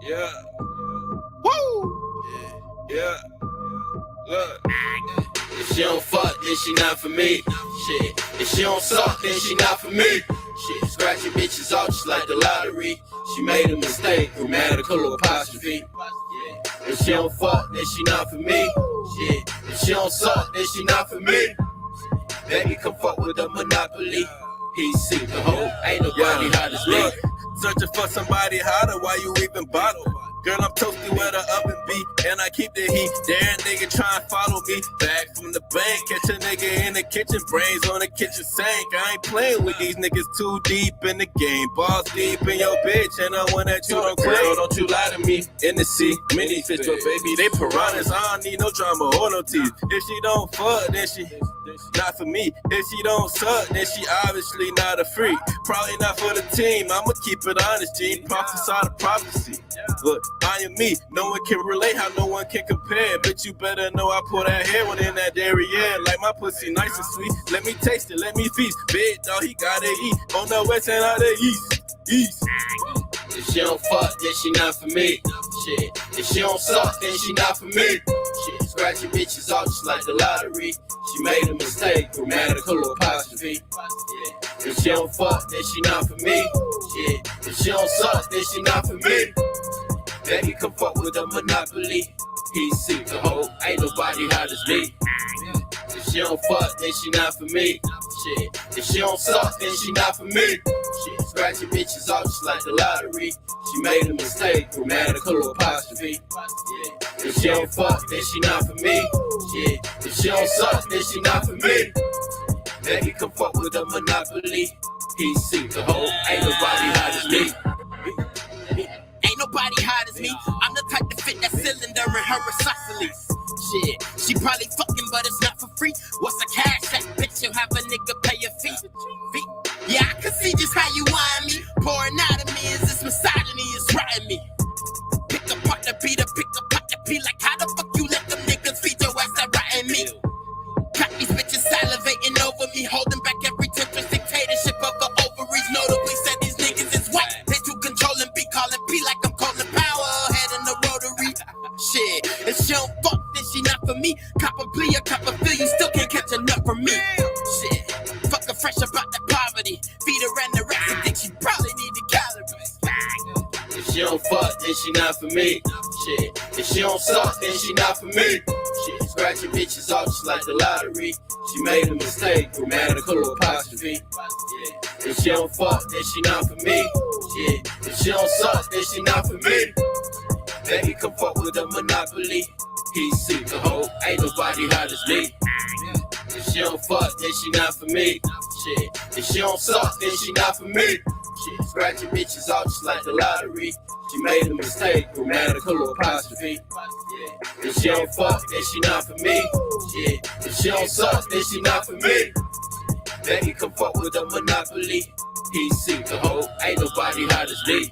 Yeah. Woo! Yeah. Look. If she don't fuck, then she not for me. Shit. If she don't suck, then she not for me. Shit. Scratching bitches off just like the lottery. She made a mistake, grammatical apostrophe. Yeah. If she don't fuck, then she not for me. Shit. If she don't suck, then she not for me. Baby, come fuck with a monopoly. PC, the whole ain't nobody hot as me. Searching for somebody hotter, why you even bother? Girl, I'm toasty where the oven be, and I keep the heat. Dare nigga try and follow me. Back from the bank, catch a nigga in the kitchen, brains on the kitchen sink. I ain't playing with these niggas too deep in the game. Balls deep in your bitch, and I want that you don't claim. Girl, don't you lie to me. In the sea, mini fish, but baby, they piranhas. I don't need no drama or no teeth. If she don't fuck, then she not for me. If she don't suck, then she obviously not a freak. Probably not for the team. I'ma keep it honest, G. Prophesy the prophecy. Look, I am me. No one can relate how no one can compare. But you better know I pour that heroin in that dairy air. Like my pussy nice and sweet. Let me taste it, let me feast. Big dog, he gotta eat. On the west and out the east. If she don't fuck, then she not for me. Shit. If she don't suck, then she not for me. Shit. Scratching bitches off just like the lottery. She made a mistake, grammatical apostrophe. Yeah. If she don't fuck, then she not for me. Shit. If she don't suck, then she not for me. Baby, come fuck with a monopoly. PC, the whole ain't nobody hot as me. If she don't fuck, then she not for me. Shit. If she don't suck, then she not for me. Shit. Scratching bitches off just like the lottery. She made a mistake, grammatical apostrophe. Yeah. If she don't fuck, then she not for me. Shit. If she don't suck, then she not for me. Baby, come fuck with a monopoly. PC, the whole ain't nobody hot as me. Ain't nobody hot as me. I'm the type to fit that cylinder in her isosceles. Shit, she probably fucking, but it's not for free. What's a cash app? Bitch, you'll have a nigga pay your fee. Yeah, I can see just how you want me. Pouring out of me is this misogyny is riding me. Pick apart the beater, pick apart the pee. Like how the fuck you let them niggas feed your ass that riding me? Got these bitches salivating over me, holding back every temptress dictatorship of the ovaries. Notably said these niggas is white. They too controlling, be calling P like I'm calling power head in the rotary. Shit, if she don't fuck, then she not for me. Cop a plea, a cop a feel, you still can't catch enough from me. Shit, fuck her fresh about that poverty. Feed her anorexic, think she probably need the calories. If she don't fuck, then she not for me. Shit. If she don't suck, then she not for me. Shit. Scratching bitches off just like the lottery. She made a mistake, grammatical apostrophe. Yeah. If she don't fuck, then she not for me. Shit. If she don't suck, then she not for me. Baby, come fuck with a monopoly. PC, the whole ain't nobody hot as me. If she don't fuck, then she not for me. Shit. If she don't suck, then she not for me. Shit. Scratching bitches off just like the lottery. She made a mistake, grammatical apostrophe. Yeah. If she don't fuck, then she not for me. Shit. If she don't suck, then she not for me. Baby, come fuck with a monopoly. PC, the whole ain't nobody hot as me.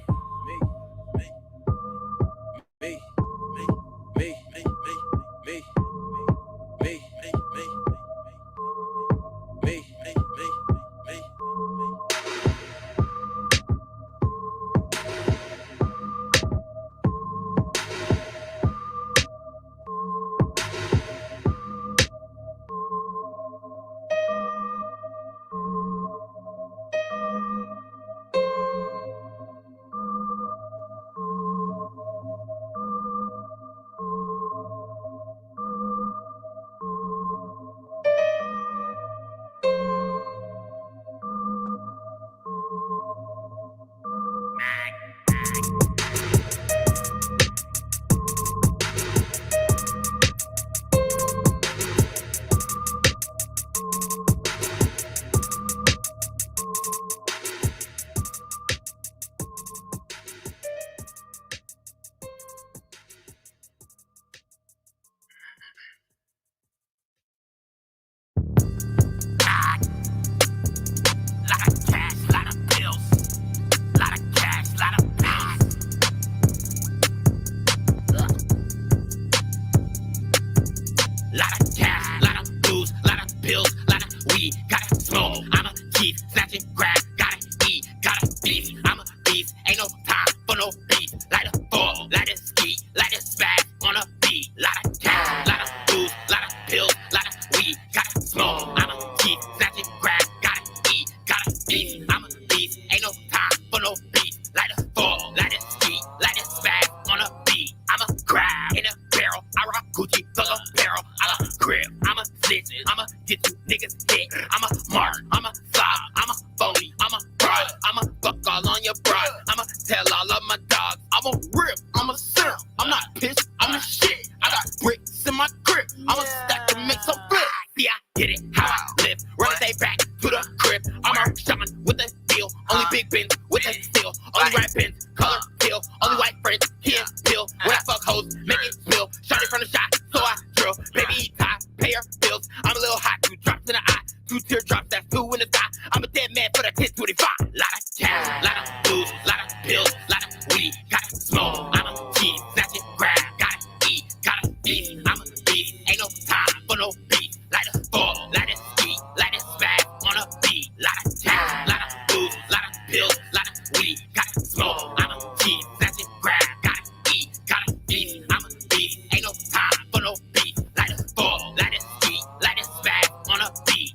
beast. I'm a beast. Ain't no time for no beef. Light a fall, light a ski, light a spag on a beat. I'm a crab in a barrel. I rock Gucci, fuck a barrel. I'm a crib. I'm a snitch. I'm a get you niggas hit. I'm a mark. I'm a slob. I'm a phony. I'm a fraud. I'm a fuck all on your broad. I'm a tell all of my dogs. I'm a rip. I'm a syrup. I'm not pissed. I'm the shit. I got bricks in my grip. I'm a stack to make some flip. See, I get it. How I live. Run they back to the crib. I'm a Sean with the deal. Only big bins with the steel. Only red pins. Color kill. Only white friends. Here, pill. When I fuck hoes, make it spill. Shot it from the shot, so I drill. Baby, eat tie, pay her bills. I'm a little hot. 2 drops in the eye. 2 teardrops, that's 2 in the sky. I'm a dead man for the 1025. Lot of cash, lot of booze, lot of pills, lot of weed. Gotta smoke. I'm a cheese, snatch it, grab. Gotta eat, gotta eat. I'm a beast. Ain't no time for no beat. Light a fall, light a ski, light a spag on a beat. Lot of cash, lot of booze, lot of pills, lot of weed. Gotta smoke. I'm a cheese, snatch it, grab. Gotta eat, gotta eat. I'm a beast. Ain't no time for no beat. Light a fall, light a ski, light a spag on a beat.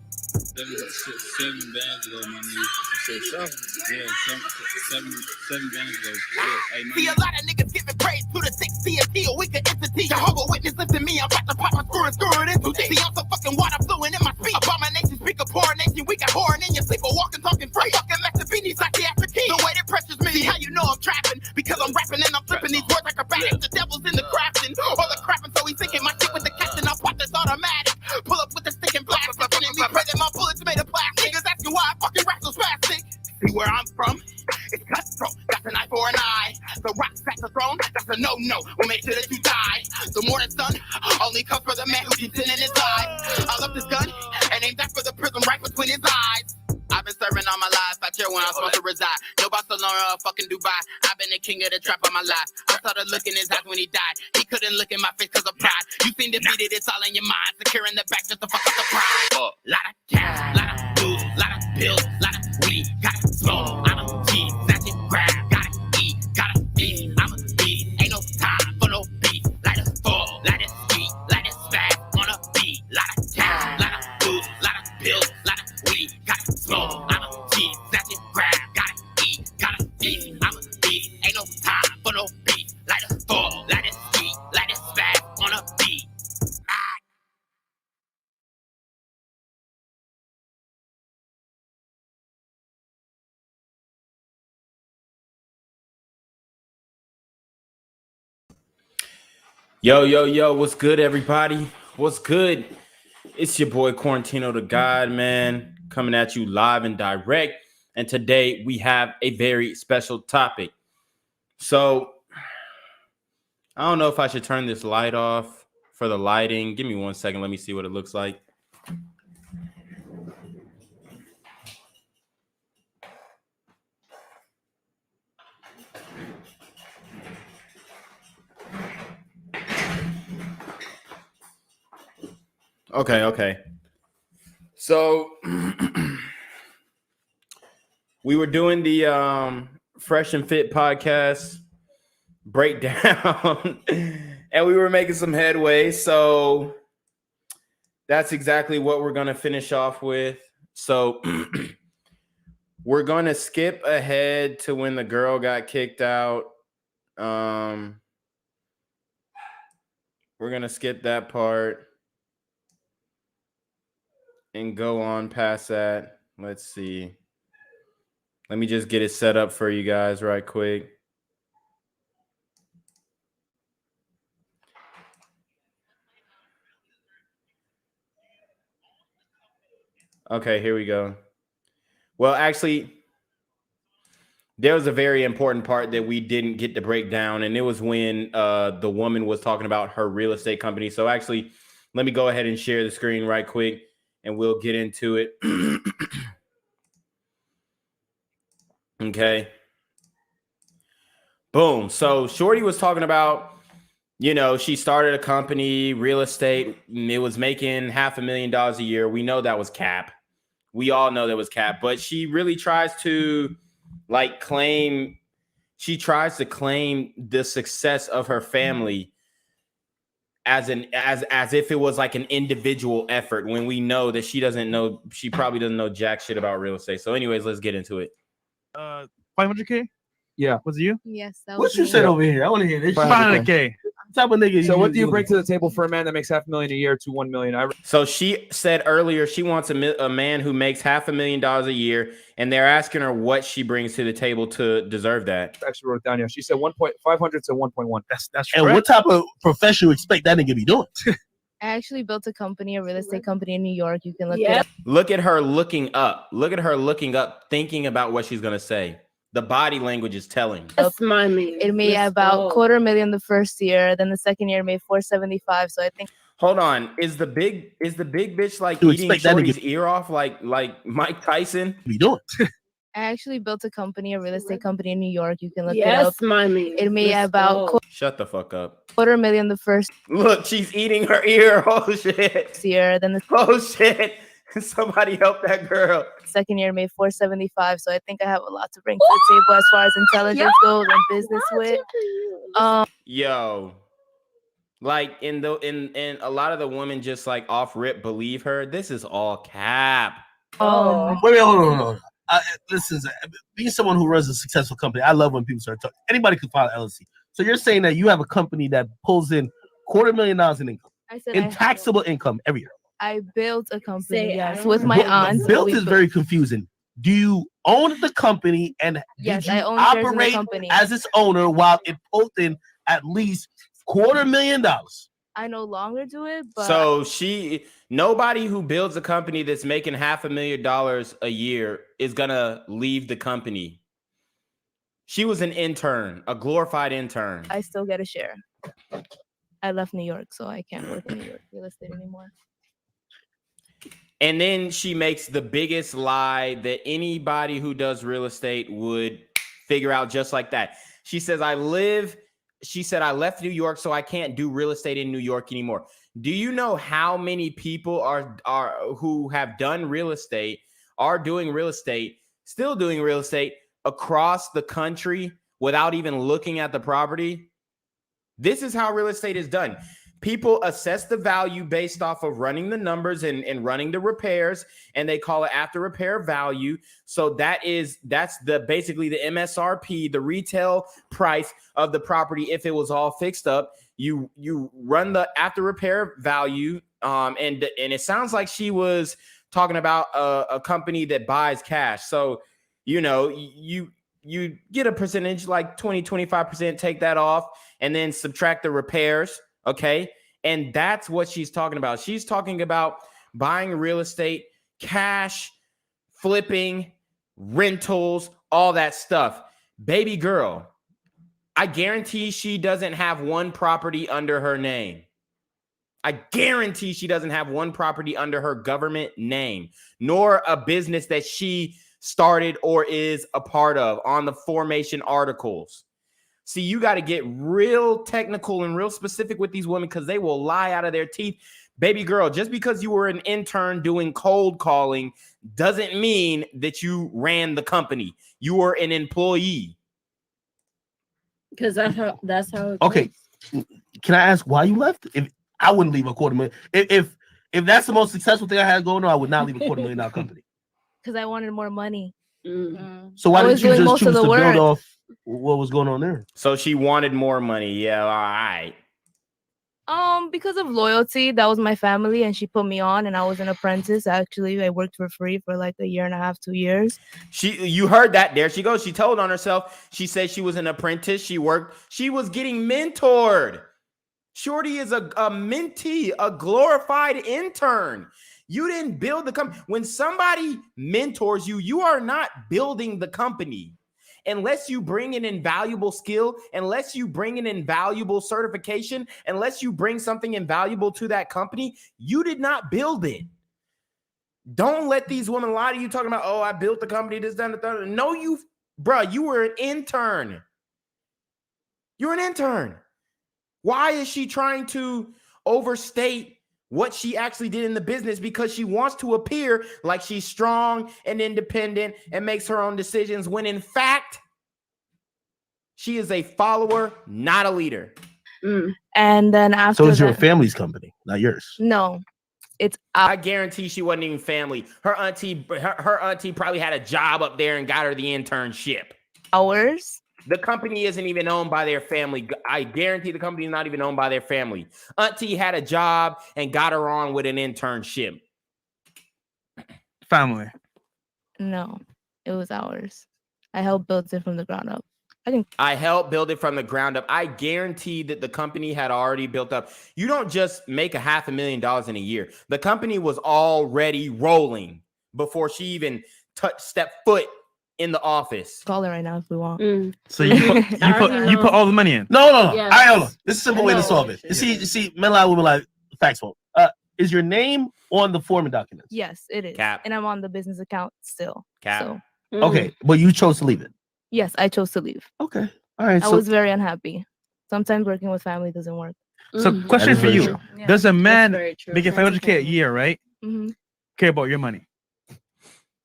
7 bands ago, my nigga. You said 7? Yeah, 7 bands ago. Yeah. Hey, See, a lot of niggas giving praise to the 6 a weaker entity. Jehovah Witness, listen me, I'm about to pop my screw and screw it into this. See, I'm so fucking water fluent in my speech. Abomination, speak of poor nation, we got whoring in your sleep, or walking, talking free. Fucking Master Beanie's like the after king. The way that pressures me, see how you know I'm trapping? Because I'm rapping and I'm flipping these words like a bat. The devil's in the crafting, or the crapping, so he's thinking my shit with the captain. I'll pop this automatic. Pull up with the stick and blast. Fucking in me, pray that my bullets made of plastic. Niggas asking why I fucking rap so spastic. See where I'm from? It's cutthroat, that's an eye for an eye. The rock's back the throne, that's a no-no. We'll make sure that you die. The morning sun only comes for the man who keeps it in his eye. I love this gun and aim that for the prism right between his eyes. I've been serving all my life, I chill when I'm supposed to reside. No Barcelona or fucking Dubai. I've been the king of the trap all my life. I saw the look in his eyes when he died. He couldn't look in my face cause of pride. You seem defeated, it's all in your mind. Secure in the back just to fuck up the pride. Lot of cash, lot of booze, lot of pills, lot of weed. Gotta smoke, I'm a cheese, snatch it, grab. Gotta eat, I'm a beast. Ain't no time for no beef. Light a fall, light a ski, light a spag on a beat. Lot of cash, lot of booze, lot of pills, lot of weed. Gotta smoke, I'm a cheese, snatch it, grab. Gotta eat, I'm a beast. Ain't no time for no beef. Light a fall, light a ski, light a spag on a beat. Yo, what's good, everybody? What's good? It's your boy Quarantino Da GAWD, man, coming at you live and direct. And today we have a very special topic. So, I don't know if I should turn this light off for the lighting. Give me 1 second. Let me see what it looks like. Okay. So we were doing the Fresh and Fit podcast breakdown and we were making some headway. So that's exactly what we're going to finish off with. So we're going to skip ahead to when the girl got kicked out. We're going to skip that part and go on past that. Let's see. Let me just get it set up for you guys right quick. Okay, here we go. Well, actually, there was a very important part that we didn't get to break down, and it was when the woman was talking about her real estate company. So actually, let me go ahead and share the screen right quick, and we'll get into it. Okay. Boom. So Shorty was talking about, she started a company, real estate. It was making $500,000 a year. We know that was cap. We all know that was cap, but she really tries to claim the success of her family as if it was like an individual effort when we know that she probably doesn't know jack shit about real estate. So anyways, let's get into it. 500K? Yeah. Was it you? Yes, that What was you me. said over here? I want to hear this. 500K. Type of nigga. So what do you bring to the table for a man that makes $500,000 a year to $1 million? So she said earlier she wants a man who makes $500,000 a year, and they're asking her what she brings to the table to deserve that. I actually wrote it down here. She said 500 to 1.1. That's And correct. what type of profession you expect that nigga be doing? I actually built a company, a real estate company in New York. You can look it up. Look at her looking up. Look at her looking up, thinking about what she's gonna say. The body language is telling. That's my man. It made about $250,000 the first year. Then the second year it made $475,000. So I think. Hold on. Is the big bitch like You eating expect that Shorty's nigga- ear off like Mike Tyson? Be doing? I actually built a company, a real estate company in New York. You can look it up. Yes, my man. It made about Shut the fuck up. $250,000 the first Look, she's eating her ear. Oh shit. year. Then the Oh shit. Somebody help that girl. second year made $475,000. So I think I have a lot to bring to the table as far as intelligence goes and business with. Yo. Like in a lot of the women just like off rip believe her. This is all cap. Wait, hold on. Listen, being someone who runs a successful company, I love when people start talking. Anybody could file an LLC. So you're saying that you have a company that pulls in $250,000 in income, I said in taxable income every year. I built a company, Say, yes, I don't with know. my aunt. Built is very confusing. Do you own the company and Yes, did you I own shares in the operate company. as its owner while it pulled in at least $250,000? I no longer do it, but So nobody who builds a company that's making $500,000 a year is gonna leave the company. She was an intern, a glorified intern. I still get a share. I left New York, so I can't work in New York real estate anymore. And then she makes the biggest lie that anybody who does real estate would figure out just like that. She says, I left New York, so I can't do real estate in New York anymore. Do you know how many people are who have done real estate, are doing real estate, still doing real estate across the country without even looking at the property? This is how real estate is done. People assess the value based off of running the numbers and running the repairs, and they call it after repair value. So that's basically the MSRP, the retail price of the property if it was all fixed up. You run the after repair value, and it sounds like she was talking about a company that buys cash. So you get a percentage like 20-25%, take that off, and then subtract the repairs. Okay. And that's what she's talking about. She's talking about buying real estate, cash, flipping, rentals, all that stuff. Baby girl, I guarantee she doesn't have one property under her name. I guarantee she doesn't have one property under her government name, nor a business that she started or is a part of on the formation articles. See, you got to get real technical and real specific with these women because they will lie out of their teeth. Baby girl, just because you were an intern doing cold calling doesn't mean that you ran the company. You were an employee. Because that's how it Okay. goes. Can I ask why you left? If I wouldn't leave a $250,000. If that's the most successful thing I had going on, I would not leave a $250,000 company. Because I wanted more money. So why I didn't was you doing just most of choose the to work. build off what was going on there? So she wanted more money. Yeah, all right. Because of loyalty, that was my family, and she put me on, and I was an apprentice. Actually, I worked for free for like 1.5 years, 2 years. You heard that. There she goes. She told on herself. She said she was an apprentice. She worked. She was getting mentored. Shorty is a mentee, a glorified intern. You didn't build the company. When somebody mentors you, you are not building the company. Unless you bring an invaluable skill, unless you bring an invaluable certification, unless you bring something invaluable to that company, you did not build it. Don't let these women lie to you talking about, oh, I built the company, this, that, and the third. No, you were an intern. You're an intern. Why is she trying to overstate what she actually did in the business? Because she wants to appear like she's strong and independent and makes her own decisions, when in fact, she is a follower, not a leader. And then after So it's your that, family's company, not yours. no, it's I guarantee she wasn't even family. Her auntie probably had a job up there and got her the internship. ours. The company isn't even owned by their family. I guarantee the company is not even owned by their family. Auntie had a job and got her on with an internship. Family. No, it was ours. I helped build it from the ground up. I helped build it from the ground up. I guarantee that the company had already built up. You don't just make $500,000 in a year. The company was already rolling before she even stepped foot in the office. Call it right now if we want. So you put all the money in. No. Yes. All right, hold on. This is a simple way to No. solve it. You see, men lie, women lie. Factual. Is your name on the foreman documents? Yes, it is. Cap. And I'm on the business account still. Cap. So Okay, but you chose to leave it. yes, I chose to leave. Okay. All right. I was very unhappy. Sometimes working with family doesn't work. So question is for very you. true. Does a man very true. making 500K a year, right, hmm care about your money?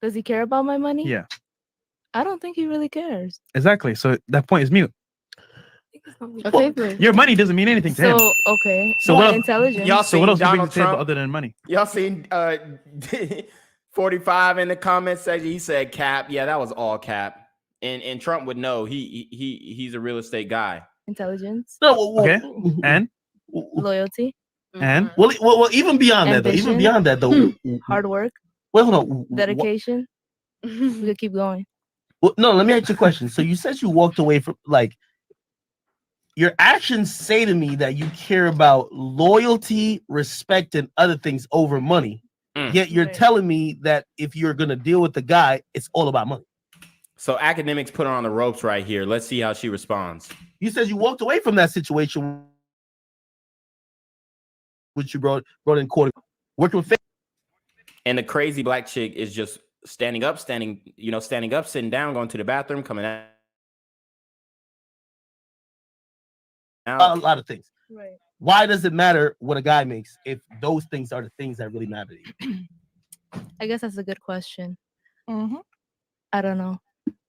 Does he care about my money? Yeah, I don't think he really cares. exactly. So that point is mute. Okay, Your money doesn't mean anything to him. So okay. So what else- Intelligence. Y'all So what else seen do you bring Donald to the table Trump? other than money? Y'all seen 45 in the comment section? He said cap. Yeah, that was all cap. And Trump would know. He's a real estate guy. Intelligence. No, Okay. And Loyalty. and well, even beyond that, though. Even Ambition. beyond that, though. Hard work. Well, hold on. Dedication. We could keep going. Well, no, let me ask you a question. So you said you walked away from, like, your actions say to me that you care about loyalty, respect, and other things over money. Yet you're Right. telling me that if you're gonna deal with the guy, it's all about money. So academics put her on the ropes right here. Let's see how she responds. You said you walked away from that situation, which you brought in court, working with. And the crazy black chick is just standing up, sitting down, going to the bathroom, coming out. A lot of things. Right. Why does it matter what a guy makes if those things are the things that really matter to you? I guess that's a good question. I don't know.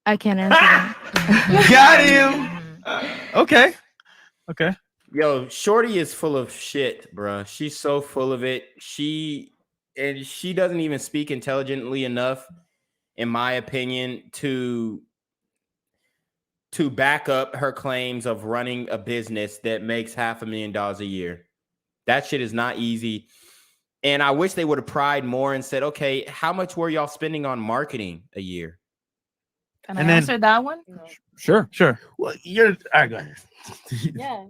I can't answer that. got him. Okay. Yo, Shorty is full of shit, bruh. She's so full of it. She doesn't even speak intelligently enough, in my opinion, to back up her claims of running a business that makes $500,000 a year. That shit is not easy. And I wish they would have pried more and said, okay, how much were y'all spending on marketing a year? Can And I then- answer that one? Sure. Well, you're all right, go ahead. Yeah.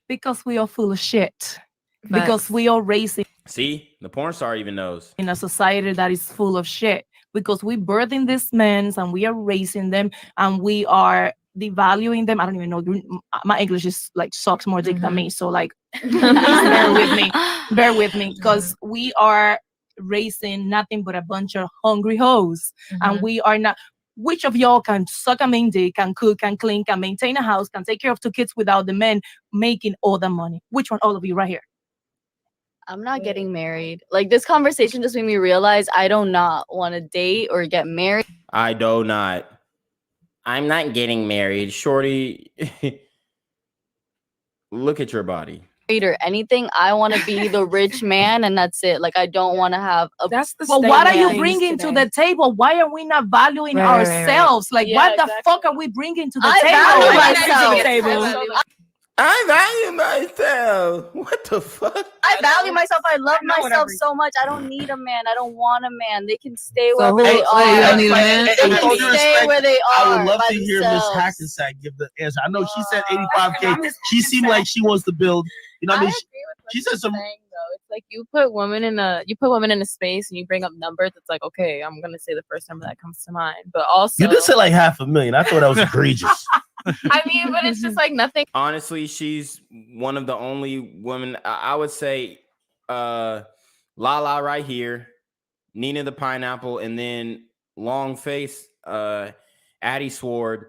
Because we are full of shit. Because we are raising See, the porn star even knows. in a society that is full of shit. Because we birthing these men and we are raising them and we are devaluing them. I don't even know. My English is like sucks more dick than me. So like, bear with me, because we are raising nothing but a bunch of hungry hoes, and we are not. Which of y'all can suck a main dick, can cook, can clean, can maintain a house, can take care of 2 kids without the men making all the money? Which one? All of you right here. I'm not getting married. Like, this conversation just made me realize I do not want to date or get married. I do not. I'm not getting married. Shorty, look at your body. Or anything. I want to be the rich man, and that's it. Like, I don't want to have a. That's the. But what are you statement. bringing to the table? Why are we not valuing ourselves? Like, Yeah, what exactly. the fuck are we bringing to the I table? value myself. I value myself. What the fuck? I value myself. I love know myself whatever. so much. I don't need a man. I don't want a man. They can stay So wherever they who- are. you don't need a man? They With can all due stay respect, where they are. I would love by to hear Miss themselves. Hackensack give the answer. I know she said 85K. She seemed like she wants to build. You know what I mean? agree with what She said she's some. saying, though. It's like you put women in a space and you bring up numbers. It's like, okay, I'm gonna say the first number that comes to mind, but also You did say like $500,000. I thought that was egregious. I mean, but it's just like nothing. Honestly, she's one of the only women. I would say Lala right here, Nina the Pineapple, and then Long Face, Addie Sword.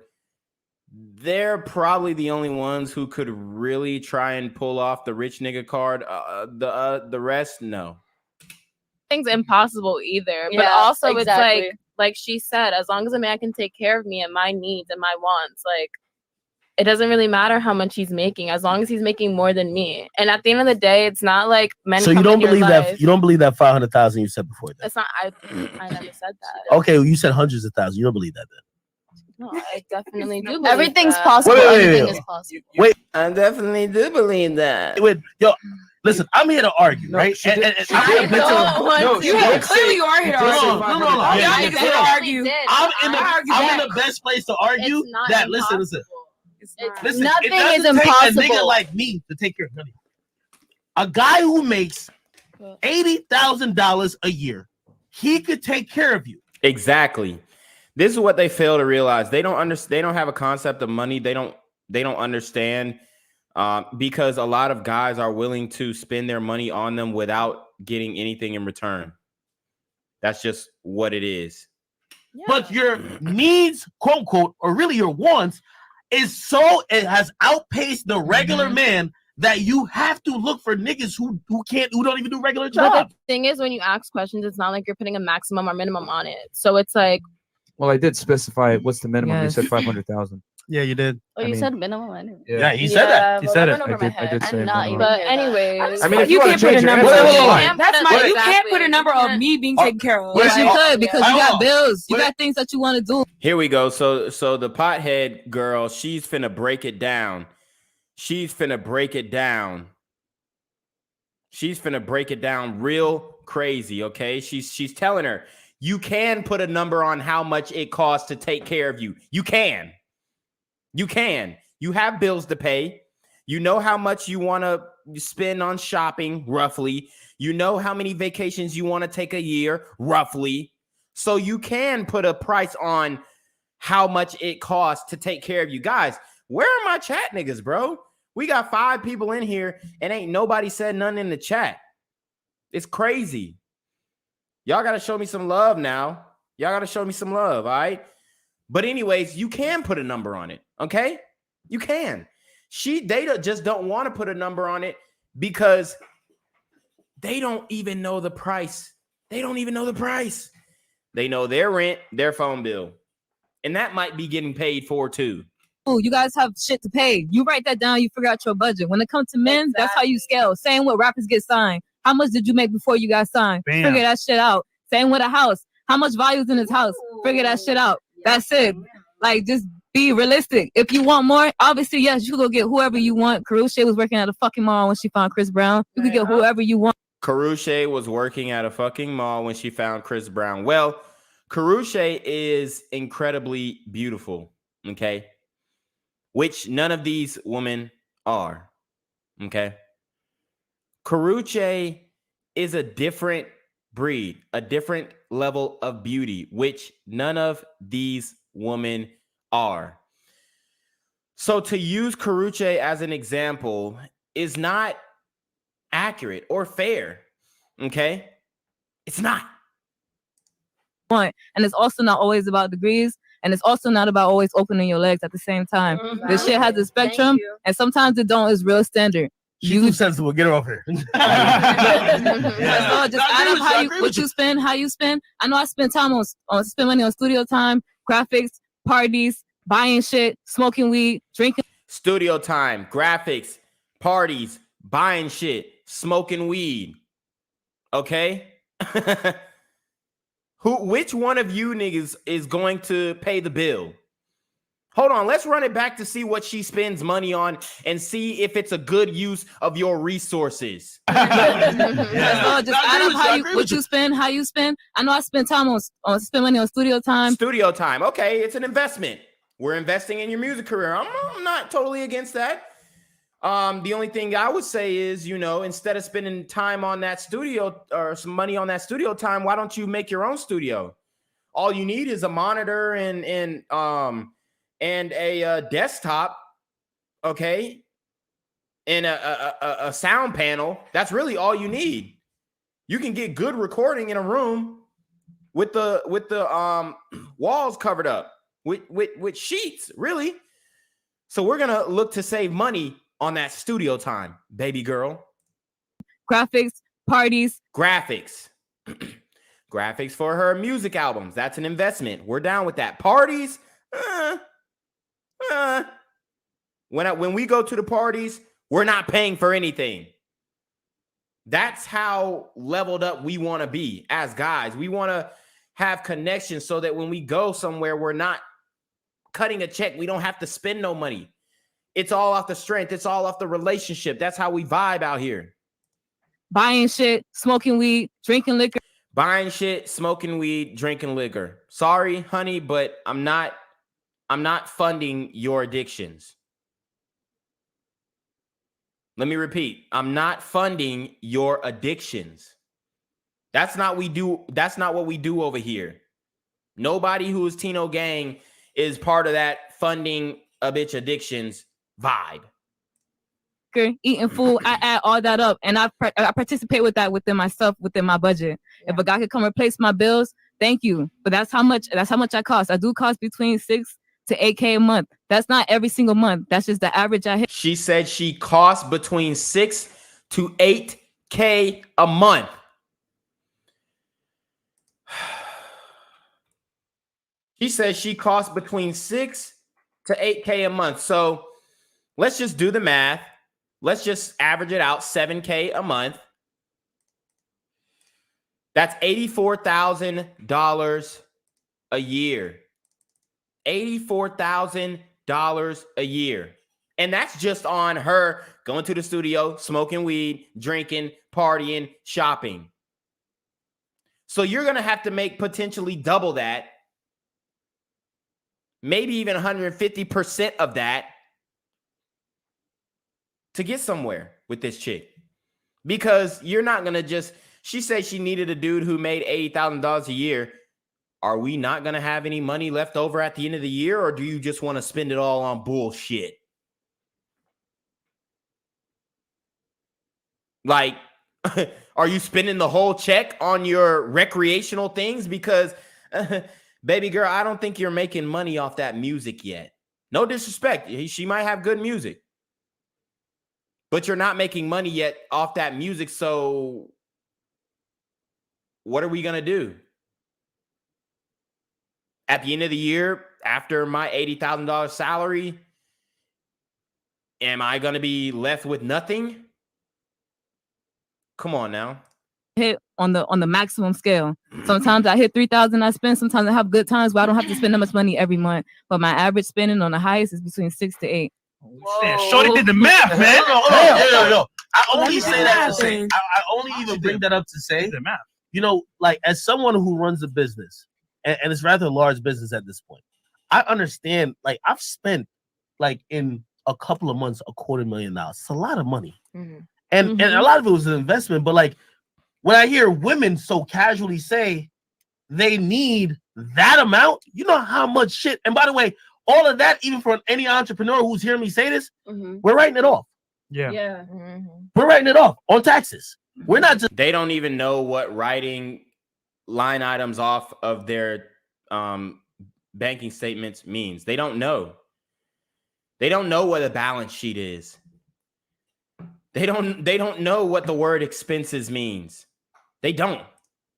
They're probably the only ones who could really try and pull off the rich nigga card. The rest, no. Things impossible either. But Yeah, also exactly. it's like she said, as long as a man can take care of me and my needs and my wants, like it doesn't really matter how much he's making as long as he's making more than me. And at the end of the day, it's not like men. So you don't believe that? You don't believe that 500,000 you said before that? It's not. I never said that. Okay, well, you said hundreds of thousands. You don't believe that then? No, I definitely do. Everything's that. possible. Wait. Anything is possible. Wait, I definitely do believe that. wait, yo, listen, I'm here to argue, right? And I'm here to Clearly, you are here to argue. No. Y'all niggas here to argue. I'm in the best place to argue that. Listen. Listen, Nothing it is doesn't take impossible. a nigga like me to take care of money. A guy who makes $80,000 a year, he could take care of you. Exactly. This is what they fail to realize. They don't understand. They don't have a concept of money. They don't understand because a lot of guys are willing to spend their money on them without getting anything in return. That's just what it is. Yeah. But your needs, quote unquote, or really your wants, it has outpaced the regular man that you have to look for niggas who don't even do regular jobs. But the thing is, when you ask questions, it's not like you're putting a maximum or minimum on it. So it's like, well, I did specify what's the minimum. Yes. You said 500,000. Yeah, you did. Oh, you said minimum anyway. Yeah, he said that. He said it. I did say minimum. but anyways, I mean, if you you want can't to put a change your number. answer, That's my. You can't Exactly. put a number of me being taken care of. Yes, Like, you could because you got bills. You got things that you want to do. Here we go. So the pothead girl, she's finna break it down. She's finna break it down. She's finna break it down real crazy, okay? She's telling her, you can put a number on how much it costs to take care of you. You can. You can. You have bills to pay. You know how much you want to spend on shopping, roughly. You know how many vacations you want to take a year, roughly. So you can put a price on how much it costs to take care of you. Guys, where are my chat niggas, bro? We got 5 people in here and ain't nobody said nothing in the chat. It's crazy. Y'all got to show me some love now. Y'all got to show me some love, all right? But anyways, you can put a number on it, okay? You can. They just don't want to put a number on it because they don't even know the price. They don't even know the price. They know their rent, their phone bill. And that might be getting paid for too. Oh, you guys have shit to pay. You write that down, you figure out your budget. When it comes to men, that's how you scale. Same with rappers get signed. How much did you make before you got signed? Bam. Figure that shit out. Same with a house. How much value's in his house? Figure that shit out. That's it. Like, just be realistic. If you want more, obviously, yes, you can go get whoever you want. Karusha was working at a fucking mall when she found Chris Brown. You could get whoever you want. Karusha was working at a fucking mall when she found Chris Brown. Well, Karusha is incredibly beautiful, okay? Which none of these women are, okay? Karusha is a different breed, a different level of beauty, which none of these women are. So to use Karusha as an example is not accurate or fair, okay? It's not. And it's also not always about degrees, and it's also not about always opening your legs at the same time. This shit has a spectrum, and sometimes it don't is real standard. She's too sensible. Get her off here. So just add up what you spend, how you spend. I know I spend time on spend money on studio time, graphics, parties, buying shit, smoking weed, drinking. Studio time, graphics, parties, buying shit, smoking weed. Okay? Which one of you niggas is going to pay the bill? Hold on, let's run it back to see what she spends money on and see if it's a good use of your resources. So just add up what you spend, how you spend. I know I spend time on spend money on studio time. Studio time, okay, it's an investment. We're investing in your music career. I'm not totally against that. The only thing I would say is, you know, instead of spending time on that studio or some money on that studio time, why don't you make your own studio? All you need is a monitor and a desktop, okay, and a sound panel. That's really all you need. You can get good recording in a room with the walls covered up with sheets, really. So we're gonna look to save money on that studio time, baby girl. Graphics, parties, graphics. Graphics for her music albums. That's an investment. We're down with that. Parties. When we go to the parties, we're not paying for anything. That's how leveled up we want to be as guys. We want to have connections so that when we go somewhere, we're not cutting a check. We don't have to spend no money. It's all off the strength. It's all off the relationship. That's how we vibe out here. Buying shit, smoking weed, drinking liquor. Buying shit, smoking weed, drinking liquor. Sorry, honey, but I'm not funding your addictions. Let me repeat. I'm not funding your addictions. That's not what we do over here. Nobody who is Tino Gang is part of that funding a bitch addictions vibe. Eating food, I add all that up, and I participate with that within myself, within my budget. Yeah. If a guy could come replace my bills, thank you. But that's how much I cost. I do cost between $6,000 to $8,000 a month. That's not every single month. That's just the average I hit. She said she costs between $6,000 to $8,000 a month. She says she costs between $6,000 to $8,000 a month. So let's just do the math. Let's just average it out, $7,000 a month. That's $84,000 a year. $84,000 a year. And that's just on her going to the studio, smoking weed, drinking, partying, shopping. So you're going to have to make potentially double that. Maybe even 150% of that to get somewhere with this chick. Because you're not going to just, she said she needed a dude who made $80,000 a year. Are we not going to have any money left over at the end of the year? Or do you just want to spend it all on bullshit? Like, are you spending the whole check on your recreational things? Because, baby girl, I don't think you're making money off that music yet. No disrespect. She might have good music. But you're not making money yet off that music. So what are we going to do? At the end of the year, after my $80,000 salary, am I going to be left with nothing? Come on now. Hit on the maximum scale. Sometimes I hit 3,000 I spend. Sometimes I have good times where I don't have to spend that much money every month. But my average spending on the highest is between 6 to 8. Whoa. Shorty did the math, man. No. I only say that to say. I only even bring that up to say. The math. You know, like as someone who runs a business, and it's rather a large business at this point, I understand. Like I've spent, like in a couple of months, $250,000. It's a lot of money, and a lot of it was an investment. But like when I hear women so casually say they need that amount, you know how much shit. And by the way, all of that, even for any entrepreneur who's hearing me say this, we're writing it off. Yeah. We're writing it off on taxes. We're not just. They don't even know what writing line items off of their banking statements means. They don't know. They don't know what a balance sheet is. They don't know what the word expenses means. They don't.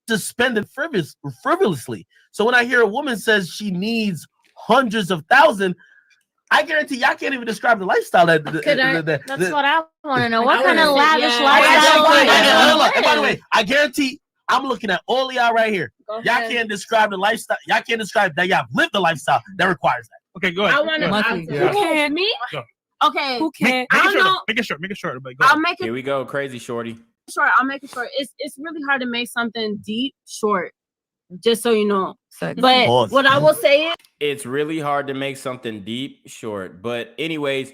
Just spend it frivolously. So when I hear a woman says she needs hundreds of thousands, I guarantee y'all can't even describe the lifestyle That's what I want to know. What kind of lavish lifestyle? And by the way, I guarantee I'm looking at all of y'all right here. Y'all can't describe the lifestyle. Y'all can't describe that y'all lived the lifestyle that requires that. Okay, go ahead. I want to. Who can? Me? Go. Okay. Who can? Make it short. But go I'll make it. Here we go, crazy shorty. Short. I'll make it short. It's really hard to make something deep short. Just so you know. But what I will say is, it's really hard to make something deep short. But anyways,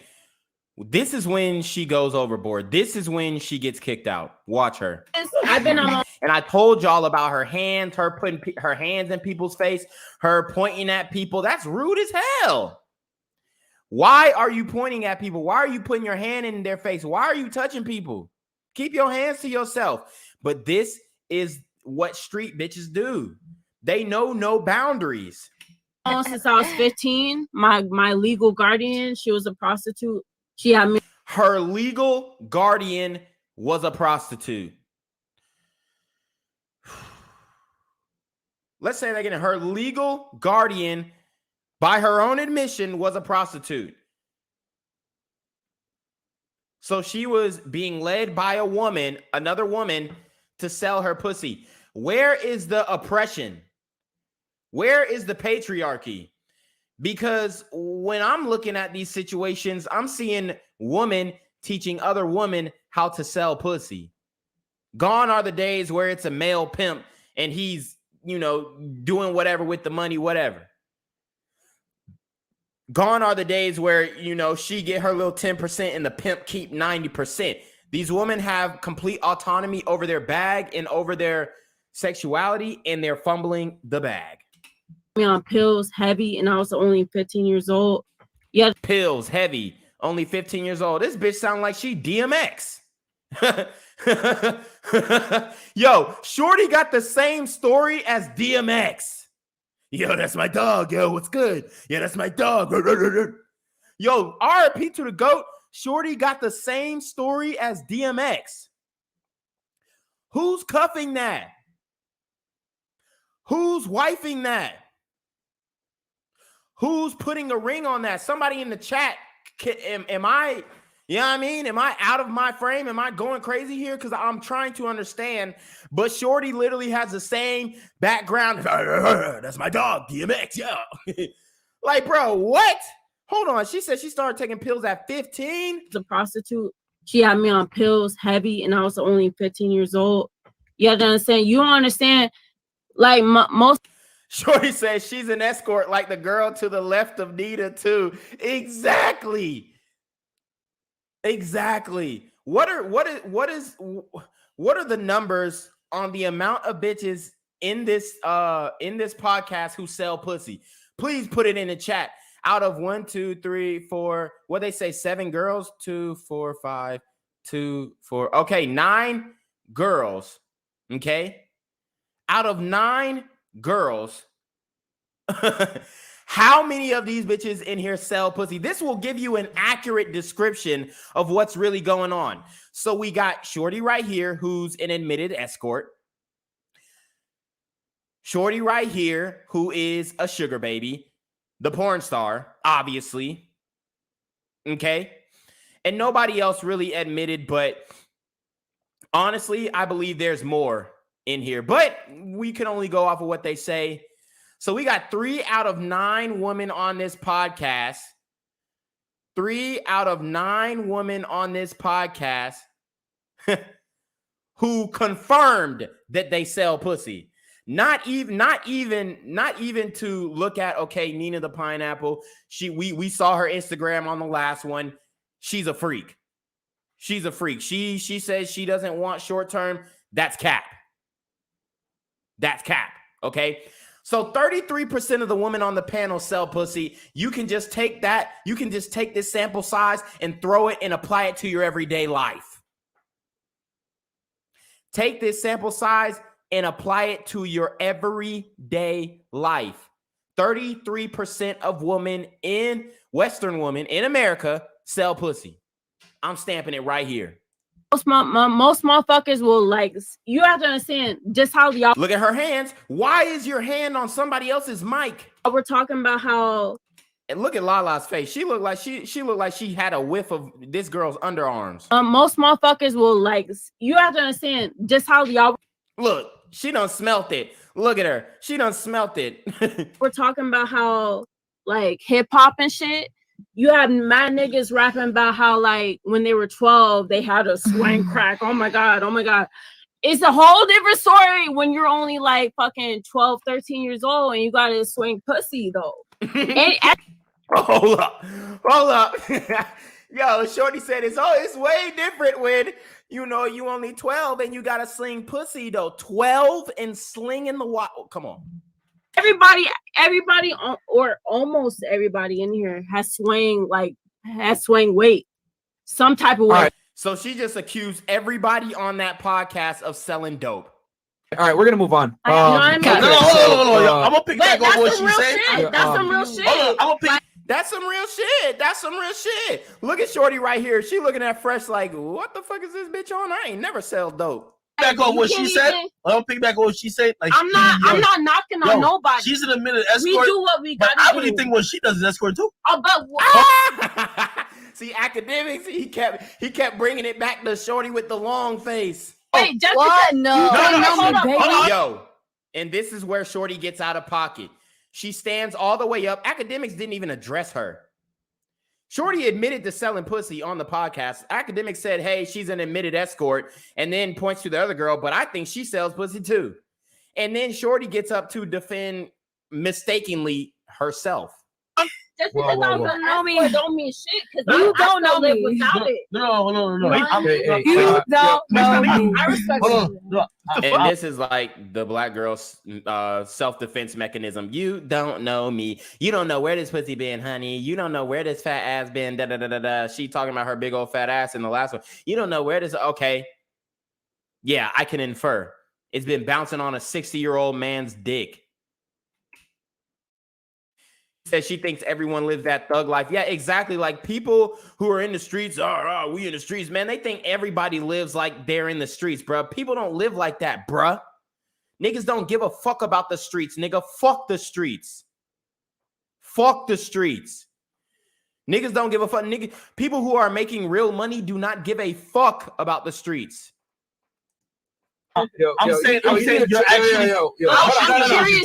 this is when she goes overboard. This is when she gets kicked out. Watch her. I've been on. And I told y'all about her hands, her putting her hands in people's face, her pointing at people. That's rude as hell. Why are you pointing at people? Why are you putting your hand in their face? Why are you touching people? Keep your hands to yourself. But this is what street bitches do. They know no boundaries. Since I was 15, my legal guardian, she was a prostitute. She had me. Her legal guardian was a prostitute. Let's say that again. Her legal guardian, by her own admission, was a prostitute. So she was being led by a woman, another woman, to sell her pussy. Where is the oppression? Where is the patriarchy? Because when I'm looking at these situations, I'm seeing women teaching other women how to sell pussy. Gone are the days where it's a male pimp and he's, you know, doing whatever with the money, whatever. Gone are the days where, you know, she get her little 10% and the pimp keep 90%. These women have complete autonomy over their bag and over their sexuality, and they're fumbling the bag. On pills, heavy, and I was only 15 years old. Yeah. Pills, heavy, only 15 years old. This bitch sound like she DMX. Yo, Shorty got the same story as DMX. Yo, that's my dog. Yo, what's good? Yeah, that's my dog. Yo, RIP to the GOAT. Shorty got the same story as DMX. Who's cuffing that? Who's wifing that? Who's putting a ring on that? Somebody in the chat. Am I, you know what I mean? Am I out of my frame? Am I going crazy here? Because I'm trying to understand. But Shorty literally has the same background. That's my dog, DMX. Yeah. Like, bro, what? Hold on. She said she started taking pills at 15. The prostitute. She had me on pills, heavy, and I was only 15 years old. You have to understand. You don't understand. Like, most. Shorty says she's an escort like the girl to the left of Nita too. Exactly. What are the numbers on the amount of bitches in this podcast who sell pussy? Please put it in the chat. Out of 1, 2, 3, 4, what they say, 7 girls, 2, 4, 5, 2, 4. Okay, 9 girls. Okay. Out of 9 girls, how many of these bitches in here sell pussy? This will give you an accurate description of what's really going on. So we got Shorty right here, who's an admitted escort. Shorty right here, who is a sugar baby, the porn star, obviously. Okay. And nobody else really admitted, but honestly, I believe there's more in here, but we can only go off of what they say. So we got 3 out of 9 women on this podcast. 3 out of 9 women on this podcast who confirmed that they sell pussy. Not even to look at, okay, Nina the Pineapple. We saw her Instagram on the last one. She's a freak. She says she doesn't want short term. That's cap. Okay. So 33% of the women on the panel sell pussy. You can just take that. You can just take this sample size and throw it and apply it to your everyday life. Take this sample size and apply it to your everyday life. 33% of Western women in America sell pussy. I'm stamping it right here. Most motherfuckers will, like, you have to understand just how y'all look at her hands. Why is your hand on somebody else's mic? We're talking about how, and look at Lala's face. She looked like she had a whiff of this girl's underarms. Most motherfuckers will, like, you have to understand just how y'all look. She done smelt it. Look at her. She done smelt it. We're talking about how, like, hip hop and shit. You have mad niggas rapping about how, like, when they were 12, they had a swing crack. Oh my God. It's a whole different story when you're only, like, fucking 12, 13 years old and you got to swing pussy, though. Hold up. Yo, Shorty said it's way different when, you know, you only 12 and you got to sling pussy, though. 12 and slinging the wild. Come on. Everybody, or almost everybody in here has swing weight, some type of way. Right. So she just accused everybody on that podcast of selling dope. All right, we're gonna move on. No, I'm gonna pick back on what she said. That's some real shit. That's some real shit. Look at Shorty right here. She looking at Fresh like, what the fuck is this bitch on? I ain't never sell dope. Back on what she said. I don't pick back on what she said. Like, I'm not knocking on nobody. She's an admitted escort. We do what we gotta do. I really think what she does is escort too. But what? See, academics, he kept bringing it back to Shorty with the long face. Wait, just What? because No. hold on. Yo, and this is where Shorty gets out of pocket. She stands all the way up. Academics didn't even address her. Shorty admitted to selling pussy on the podcast. Academics said, hey, she's an admitted escort, and then points to the other girl, but I think she sells pussy too. And then Shorty gets up to defend mistakenly herself. Just because I don't know me don't mean shit. Because You don't know live me. without it. No. You don't know me. I respect you. And this is like the black girl's self-defense mechanism. You don't know me. You don't know where this pussy been, honey. You don't know where this fat ass been. Da da da da da. She talking about her big old fat ass in the last one. You don't know where this. Okay. Yeah, I can infer. It's been bouncing on a 60-year-old man's dick. Says she thinks everyone lives that thug life. Yeah, exactly. Like people who are in the streets, we in the streets, man. They think everybody lives like they're in the streets, bruh. People don't live like that, bruh. Niggas don't give a fuck about the streets, nigga. Fuck the streets. Fuck the streets. Niggas don't give a fuck. Nigga, people who are making real money do not give a fuck about the streets. I'm saying you're actually. Everybody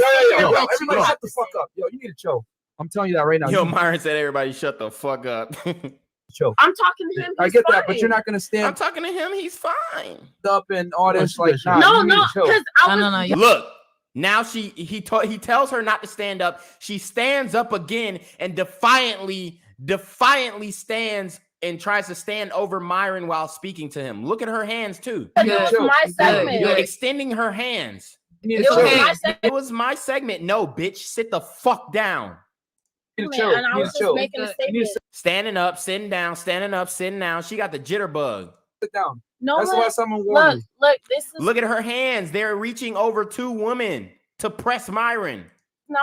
shut the fuck up. Yo, you need to chill. I'm telling you that right now. Yo, Myron said everybody shut the fuck up. Chill. I'm talking to him. I get that, but you're not gonna stand. I'm talking to him. He's fine. Up and all this like. No, because I was. Look, now he tells her not to stand up. She stands up again and defiantly stands and tries to stand over Myron while speaking to him. Look at her hands too. It was my segment. You're extending her hands. It was my segment. No, bitch, sit the fuck down. And I was just making a statement. Standing up, sitting down, standing up, sitting down. She got the jitterbug. Sit down. No, that's why someone warned me. Look at her hands. They're reaching over two women to press Myron. No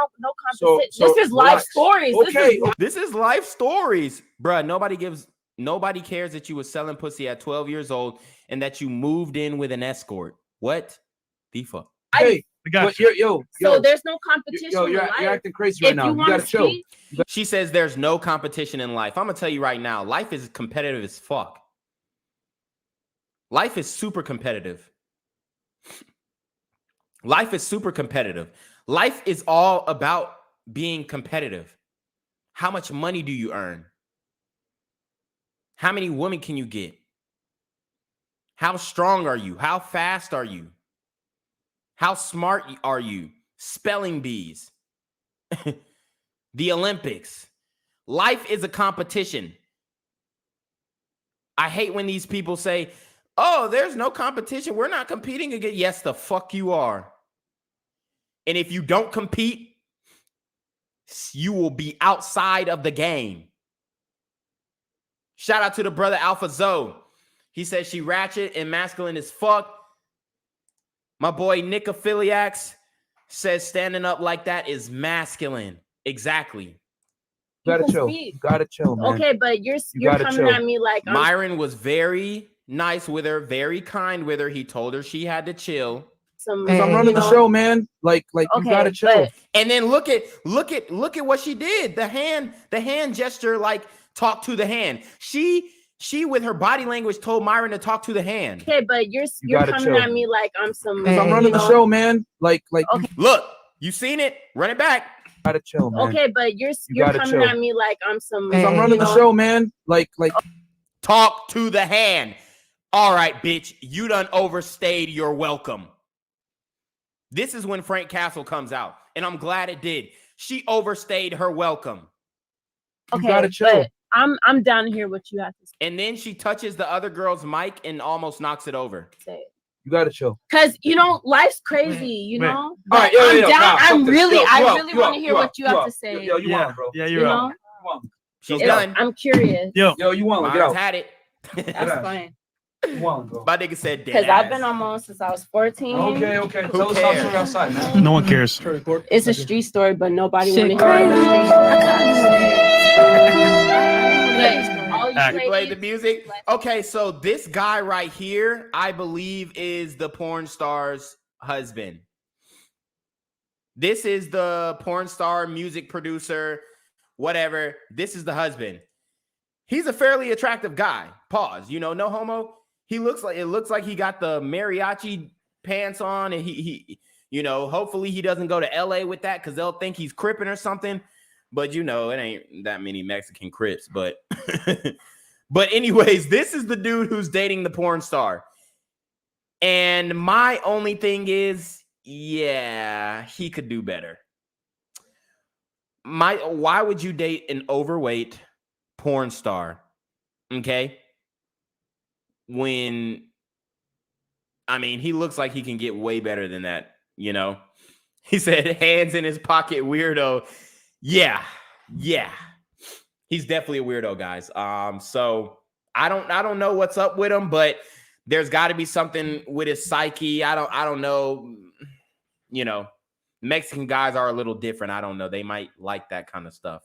competition. This is life stories. Okay. This is life stories. Bruh, nobody cares that you were selling pussy at 12 years old and that you moved in with an escort. What the fuck? Hey, yo. So there's no competition. You're acting crazy right now. You gotta chill. She says there's no competition in life. I'm gonna tell you right now, life is competitive as fuck. Life is super competitive. Life is super competitive. Life is all about being competitive. How much money do you earn? How many women can you get? How strong are you? How fast are you? How smart are you? Spelling bees. The Olympics. Life is a competition. I hate when these people say, oh, there's no competition. We're not competing again. Yes, the fuck you are. And if you don't compete, you will be outside of the game. Shout out to the brother Alpha Zoe. He says she ratchet and masculine as fuck. My boy Nicophiliacs says standing up like that is masculine. Exactly. Gotta chill, man. Okay, but you're coming at me like Myron was very nice with her, very kind with her. He told her she had to chill. I'm running the show, man. Like okay, you gotta chill. And then look at what she did. The hand gesture, like talk to the hand. She with her body language told Myron to talk to the hand. Okay, but you're coming at me like I'm some. I'm running the show, man. Like. Okay. Look, you seen it? Run it back. Gotta chill, man. Okay, but you're coming at me like I'm some. I'm running the show, man. Like. Talk to the hand. All right, bitch. You done overstayed your welcome. This is when Frank Castle comes out, and I'm glad it did. She overstayed her welcome. Okay, you gotta chill. But I'm down to hear what you have to say. And then she touches the other girl's mic and almost knocks it over. Say it. You gotta chill. Cause life's crazy, you know. All right, I'm down. I really want to hear what you have to say. Yo, you want, bro? Yeah, you're up. She's done. I'm curious. Yo, you want? Get out. Had it. That's fine. My nigga said dead. Because I've been on mom since I was 14. Okay. Tell us how you're outside, man. No one cares. It's a street story, but nobody want to hear it. You play the music. Okay, so this guy right here, I believe, is the porn star's husband. This is the porn star, music producer, whatever. This is the husband. he's a fairly attractive guy. Pause. You know, no homo. It looks like he got the mariachi pants on, and he you know, hopefully he doesn't go to LA with that because they'll think he's cripping or something. But you know, it ain't that many Mexican Crips. But but anyways, this is the dude who's dating the porn star. And my only thing is, yeah, he could do better. Why would you date an overweight porn star? Okay. When, I mean, he looks like he can get way better than that, you know? He said, hands in his pocket, weirdo. Yeah. He's definitely a weirdo, guys. So I don't know what's up with him, but there's got to be something with his psyche. I don't know. You know, Mexican guys are a little different. I don't know. They might like that kind of stuff.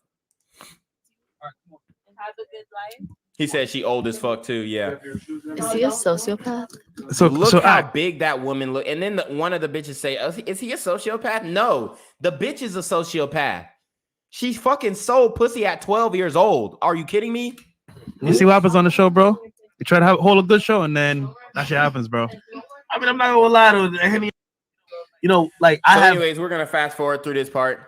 Have a good life. He said she old as fuck too. Yeah. Is he a sociopath? So look how big that woman look. And then one of the bitches say, oh, is he a sociopath? No, the bitch is a sociopath. She fucking sold pussy at 12 years old. Are you kidding me? You see what happens on the show, bro? You try to hold a good show, and then that shit happens, bro. I mean, I'm not gonna lie to him. You know, like anyways, we're gonna fast forward through this part.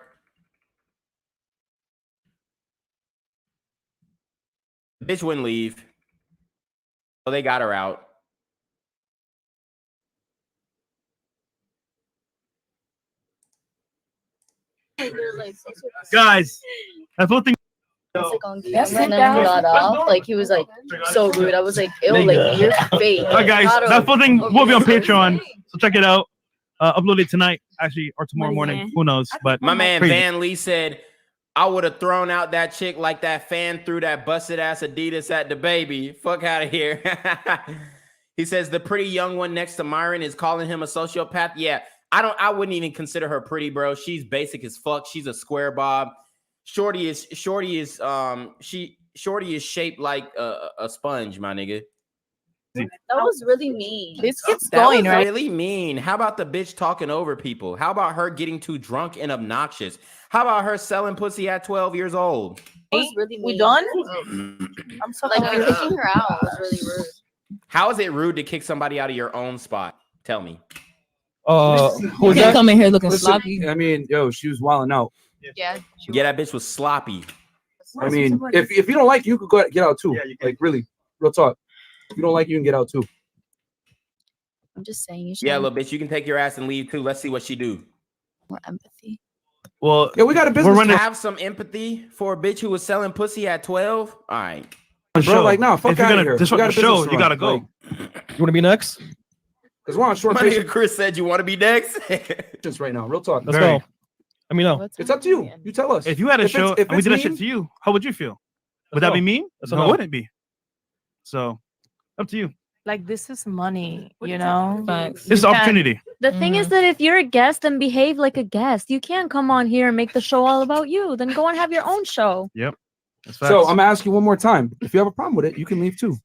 Bitch wouldn't leave. So they got her out. Guys, that whole thing. Like on camera, and then he got off. Like he was like so rude. I was like, ew, like you're fake. All right, guys, that full thing will be on Patreon, so check it out. Upload it tonight, actually, or tomorrow morning. Who knows? But my man crazy. Van Lee said, I would have thrown out that chick like that fan threw that busted ass Adidas at the baby. Fuck out of here. He says the pretty young one next to Myron is calling him a sociopath. Yeah, I wouldn't even consider her pretty, bro. She's basic as fuck. She's a square bob. Shorty is shaped like a sponge, my nigga. That was really mean. This gets going, right? Really mean. How about the bitch talking over people? How about her getting too drunk and obnoxious? How about her selling pussy at 12 years old? That was really mean. We done? I'm so like kicking her out was really rude. How is it rude to kick somebody out of your own spot? Tell me. Who's that? Come in here looking sloppy. I mean, yo, she was wilding out. Yeah. That bitch was sloppy. I mean, if you don't like, you could go get out too. Yeah, like really, real talk. If you don't like, you can get out too. I'm just saying. You should Yeah, little bitch, you can take your ass and leave too. Let's see what she do. more empathy. Well, yeah, we got a business. Have some empathy for a bitch who was selling pussy at 12. All right, bro. Like, nah, fuck out of here. Disrupt the show. You gotta go. Like, you want to be next? Because we're on short. My nigga Chris said you want to be next. Just right now, real talk. Let's go. Let me know. It's up to you. You tell us. If you had a show and we did that shit to you, how would you feel? Would that be mean? No, it wouldn't be. So, up to you. Like, this is money, you know? This is opportunity. The thing is that if you're a guest, then behave like a guest. You can't come on here and make the show all about you. Then go and have your own show. Yep. So I'm gonna ask you one more time. If you have a problem with it, you can leave too.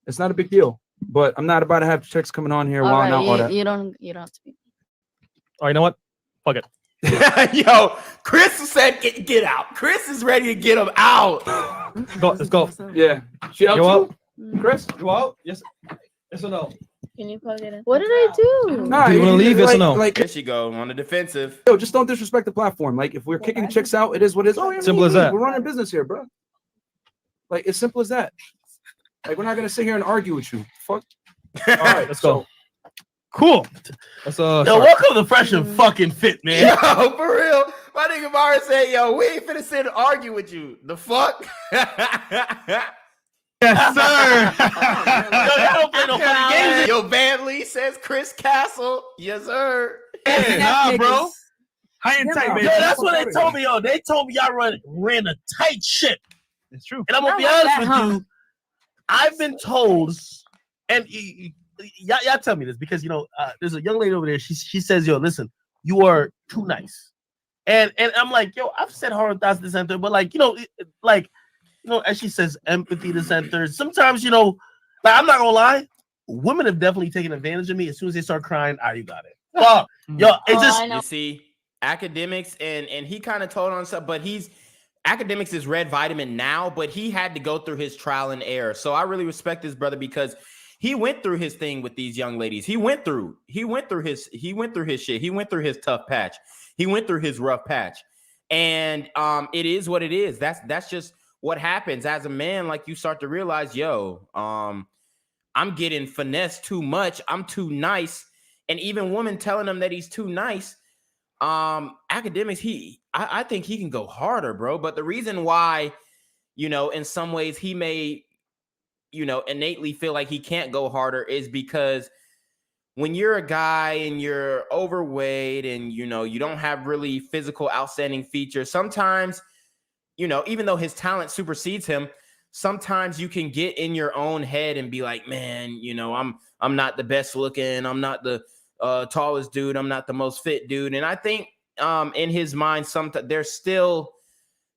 It's not a big deal. But I'm not about to have chicks coming on here while out all that. You don't have to be. Oh, you know what? Fuck it. Yo, Chris said get out. Chris is ready to get him out. Let's go. Yeah. She out too? Chris? You out? Yes. Yes or no? Can you plug it in? What did I do? Nah, do you want to leave? Yes or no? Like, there she go on the defensive. Yo, just don't disrespect the platform. Like, if we're kicking chicks out, it is what it is. Oh, yeah, simple as that. We're running business here, bro. Like, it's simple as that. Like, we're not gonna sit here and argue with you. Fuck. All right, let's go. Cool. Let's yo, welcome to Fresh and Fucking Fit, man. Yo, for real. My nigga Mara said, yo, we ain't finna sit and argue with you. The fuck? Yes, sir. Yo, y'all don't play no funny games. Yo, Van Lee says Chris Castle. Yes, sir. Nah, bro. High and tight, baby. Yo, that's what they told me, yo. They told me y'all ran a tight ship. It's true. And I'm gonna be honest with you. I've been told, and y'all tell me this because you know there's a young lady over there. She says, "Yo, listen, you are too nice," and I'm like, "Yo, I've said hard thoughts to center, but like you know, as she says, empathy to center. Sometimes you know, like I'm not gonna lie, women have definitely taken advantage of me. As soon as they start crying, you got it. Fuck, yo, it's just you see academics and he kind of told on stuff, but he's Academics is red vitamin now, but he had to go through his trial and error. So I really respect this brother because he went through his thing with these young ladies. He went through his shit. He went through his tough patch. He went through his rough patch. And it is what it is. That's just what happens as a man. Like, you start to realize, I'm getting finessed too much. I'm too nice. And even women telling him that he's too nice. Academics, I think he can go harder, bro. But the reason why, in some ways he may, innately feel like he can't go harder is because when you're a guy and you're overweight and, you don't have really physical outstanding features, sometimes, even though his talent supersedes him, sometimes you can get in your own head and be like, man, I'm not the best looking. I'm not the tallest dude. I'm not the most fit dude. And I think in his mind, there's still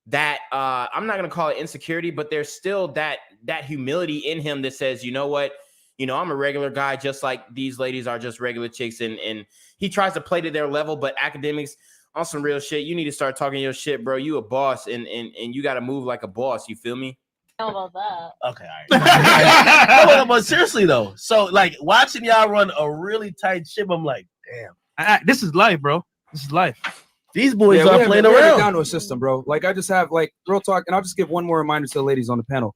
that I'm not going to call it insecurity, but there's still that humility in him that says, you know what, I'm a regular guy, just like these ladies are just regular chicks. And he tries to play to their level, but Academics, on some real shit, you need to start talking your shit, bro. You a boss and you got to move like a boss. You feel me? How about that? Okay, all right. No, but seriously though, so like watching y'all run a really tight ship, I'm like, damn, this is life, bro. This is life. These boys we are have playing it around. down to a system, bro. Like, I just have real talk, and I'll just give one more reminder to the ladies on the panel.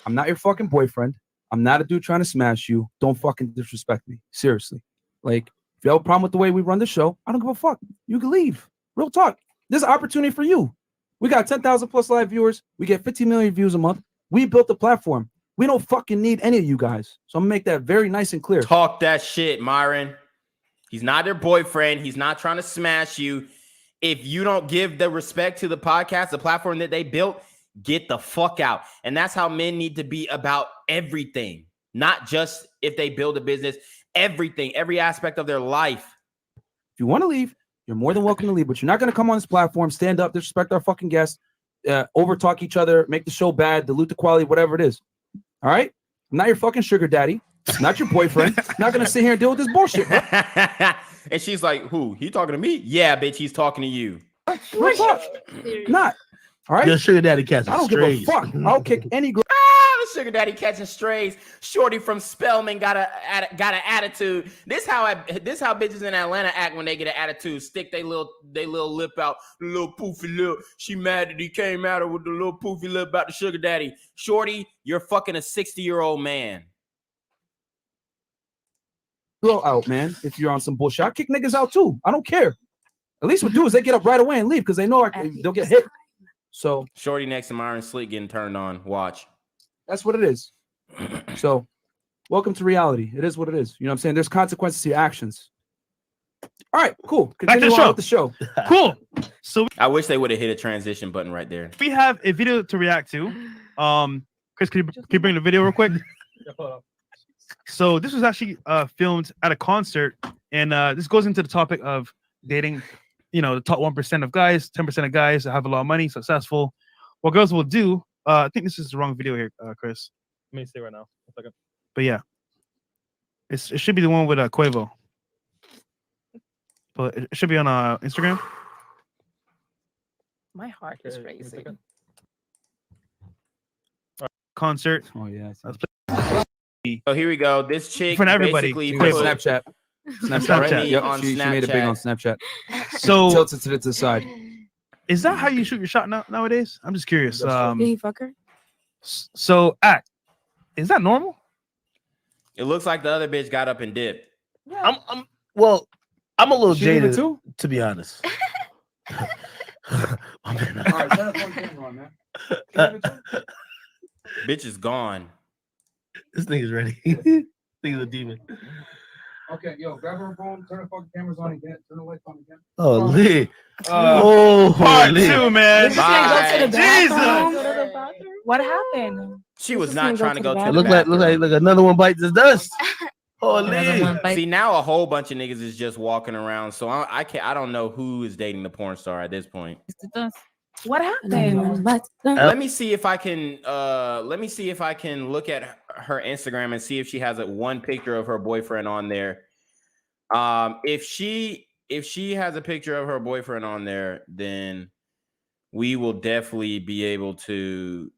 I'm not your fucking boyfriend. I'm not a dude trying to smash you. Don't fucking disrespect me. Seriously. Like, if you have a problem with the way we run the show, I don't give a fuck. You can leave. Real talk. There's an opportunity for you. We got 10,000 plus live viewers. We get 15 million views a month. We built the platform. We don't fucking need any of you guys. So I'm gonna make that very nice and clear. Talk that shit, Myron. He's not your boyfriend. He's not trying to smash you. If you don't give the respect to the podcast, the platform that they built, get the fuck out. And that's how men need to be about everything, not just if they build a business, everything, every aspect of their life. If you want to leave, you're more than welcome to leave, but you're not going to come on this platform, stand up, disrespect our fucking guests, overtalk each other, make the show bad, dilute the quality, whatever it is. All right? I'm not your fucking sugar daddy. Not your boyfriend. Not going to sit here and deal with this bullshit, bro. And she's like, who? He talking to me? Yeah, bitch, he's talking to you. Not. All right? Your sugar daddy catching I don't strays. give a fuck. I'll kick any girl. The sugar daddy catching strays. Shorty from Spelman got an attitude. This how bitches in Atlanta act when they get an attitude. Stick they little lip out, little poofy lip. She mad that he came at her with the little poofy lip about the sugar daddy. Shorty, you're fucking a 60-year-old man. Girl out, man. If you're on some bullshit, I'll kick niggas out too. I don't care. At least what do is they get up right away and leave because they know they'll get hit. So Shorty next to Myron Slick getting turned on. Watch. That's what it is. So welcome to reality. It is what it is. You know what I'm saying? There's consequences to your actions. All right, cool. Continue on with the show. Cool. So I wish they would have hit a transition button right there. we have a video to react to. Chris, can you bring the video real quick? So this was actually filmed at a concert, and this goes into the topic of dating. The top 1% of guys, 10% of guys that have a lot of money, successful. What girls will do. I think this is the wrong video here, Chris. Let me see right now. But yeah, it should be the one with Quavo. But it should be on Instagram. My heart is racing. Concert. Oh yeah. So here we go. This chick For everybody. basically Wait, put Snapchat. Snapchat. Yep, On she made it big Snapchat. on Snapchat. So Tilted to the side. is that how you shoot your shot nowadays? I'm just curious. Did he fuck her? So is that normal? It looks like the other bitch got up and dipped. I'm a little She did it jaded too? to be honest. All right, turn that phone camera on, man. Bitch is gone. This nigga's ready. This nigga's a demon. Okay, yo, grab her phone, turn the fucking cameras on again, turn the lights on again. Oh, Lee. Part Lee. 2, man. Bye. Jesus. What happened? She was not trying to go to the Look bathroom. like another one bites the dust. Holy. See, now a whole bunch of niggas is just walking around. So I don't know who is dating the porn star at this point. What happened? Let me see if I can look at her Instagram and see if she has one picture of her boyfriend on there. If she has a picture of her boyfriend on there, then we will definitely be able to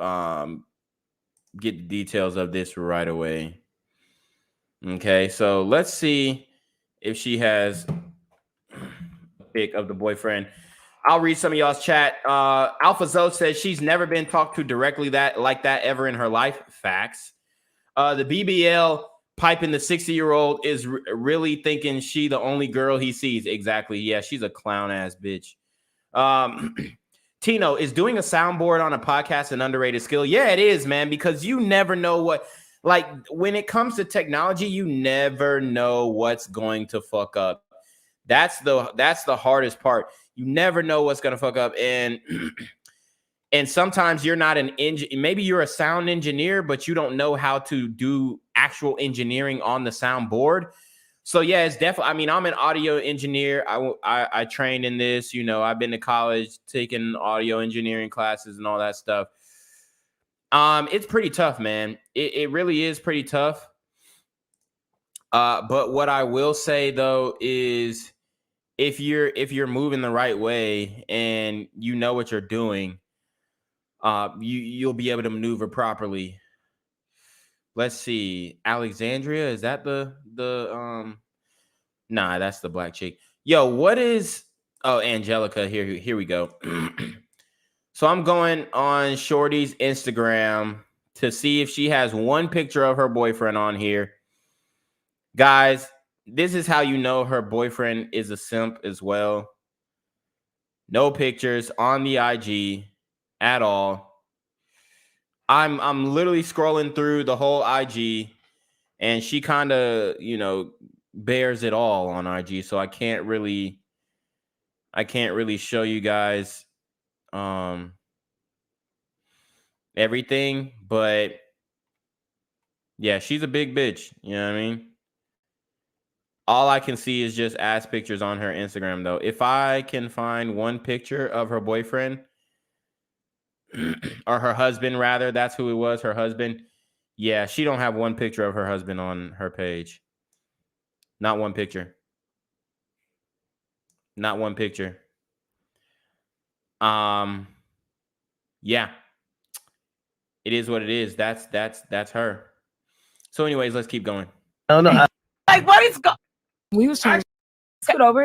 get the details of this right away. Okay, so let's see if she has a pic of the boyfriend. I'll read some of y'all's chat. Alpha Zoe says she's never been talked to directly like that ever in her life. Facts. The BBL piping the 60-year-old is really thinking she the only girl he sees. Exactly. Yeah, she's a clown ass bitch. Tino, is doing a soundboard on a podcast an underrated skill? Yeah, it is, man, because you never know what, like, when it comes to technology, you never know what's going to fuck up. That's the hardest part. You never know what's going to fuck up. And sometimes you're not an engineer. Maybe you're a sound engineer, but you don't know how to do actual engineering on the soundboard. So yeah, it's definitely, I mean, I'm an audio engineer. I trained in this, you know, I've been to college, taking audio engineering classes and all that stuff. It's pretty tough, man. It really is pretty tough. But what I will say though is if you're moving the right way and you know what you're doing, you'll be able to maneuver properly. Let's see. Alexandria, is that the nah, that's the black chick. Yo, what is Angelica, here we go. So I'm going on Shorty's Instagram to see if she has one picture of her boyfriend on here. Guys, this is how you know her boyfriend is a simp as well. No pictures on the IG at all. I'm literally scrolling through the whole IG, and she kind of, you know, bears it all on IG, so I can't really show you guys everything, but yeah, she's a big bitch, you know what I mean? All I can see is just ass pictures on her Instagram though. If I can find one picture of her boyfriend or her husband, rather, that's who it was, her husband. Yeah, she don't have one picture of her husband on her page. Not one picture. Not one picture. Yeah. It is what it is. That's her. So anyways, let's keep going. I don't know. Like, what is going? We was trying to scoot over.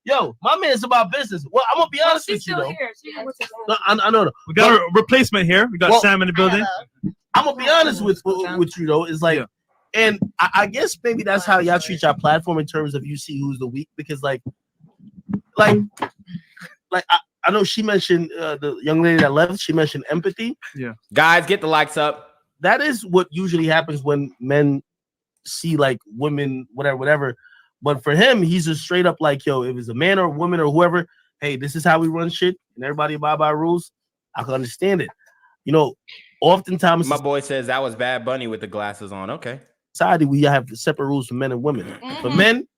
Yo, my man's about business. Well, I'm gonna be honest with you, though. No, I know. We got a replacement here. We got Sam in the building. I'm gonna be honest with you though. It's like, and I guess maybe that's how y'all treat your platform in terms of you see who's the weak, because like I know she mentioned the young lady that left. She mentioned empathy. Yeah, guys, get the likes up. That is what usually happens when men see like women, whatever. But for him, he's just straight up like, yo, if it's a man or a woman or whoever, hey, this is how we run shit, and everybody abide by rules. I can understand it. You know, oftentimes my boy says that was Bad Bunny with the glasses on. Okay. Society, we have separate rules for men and women. For men,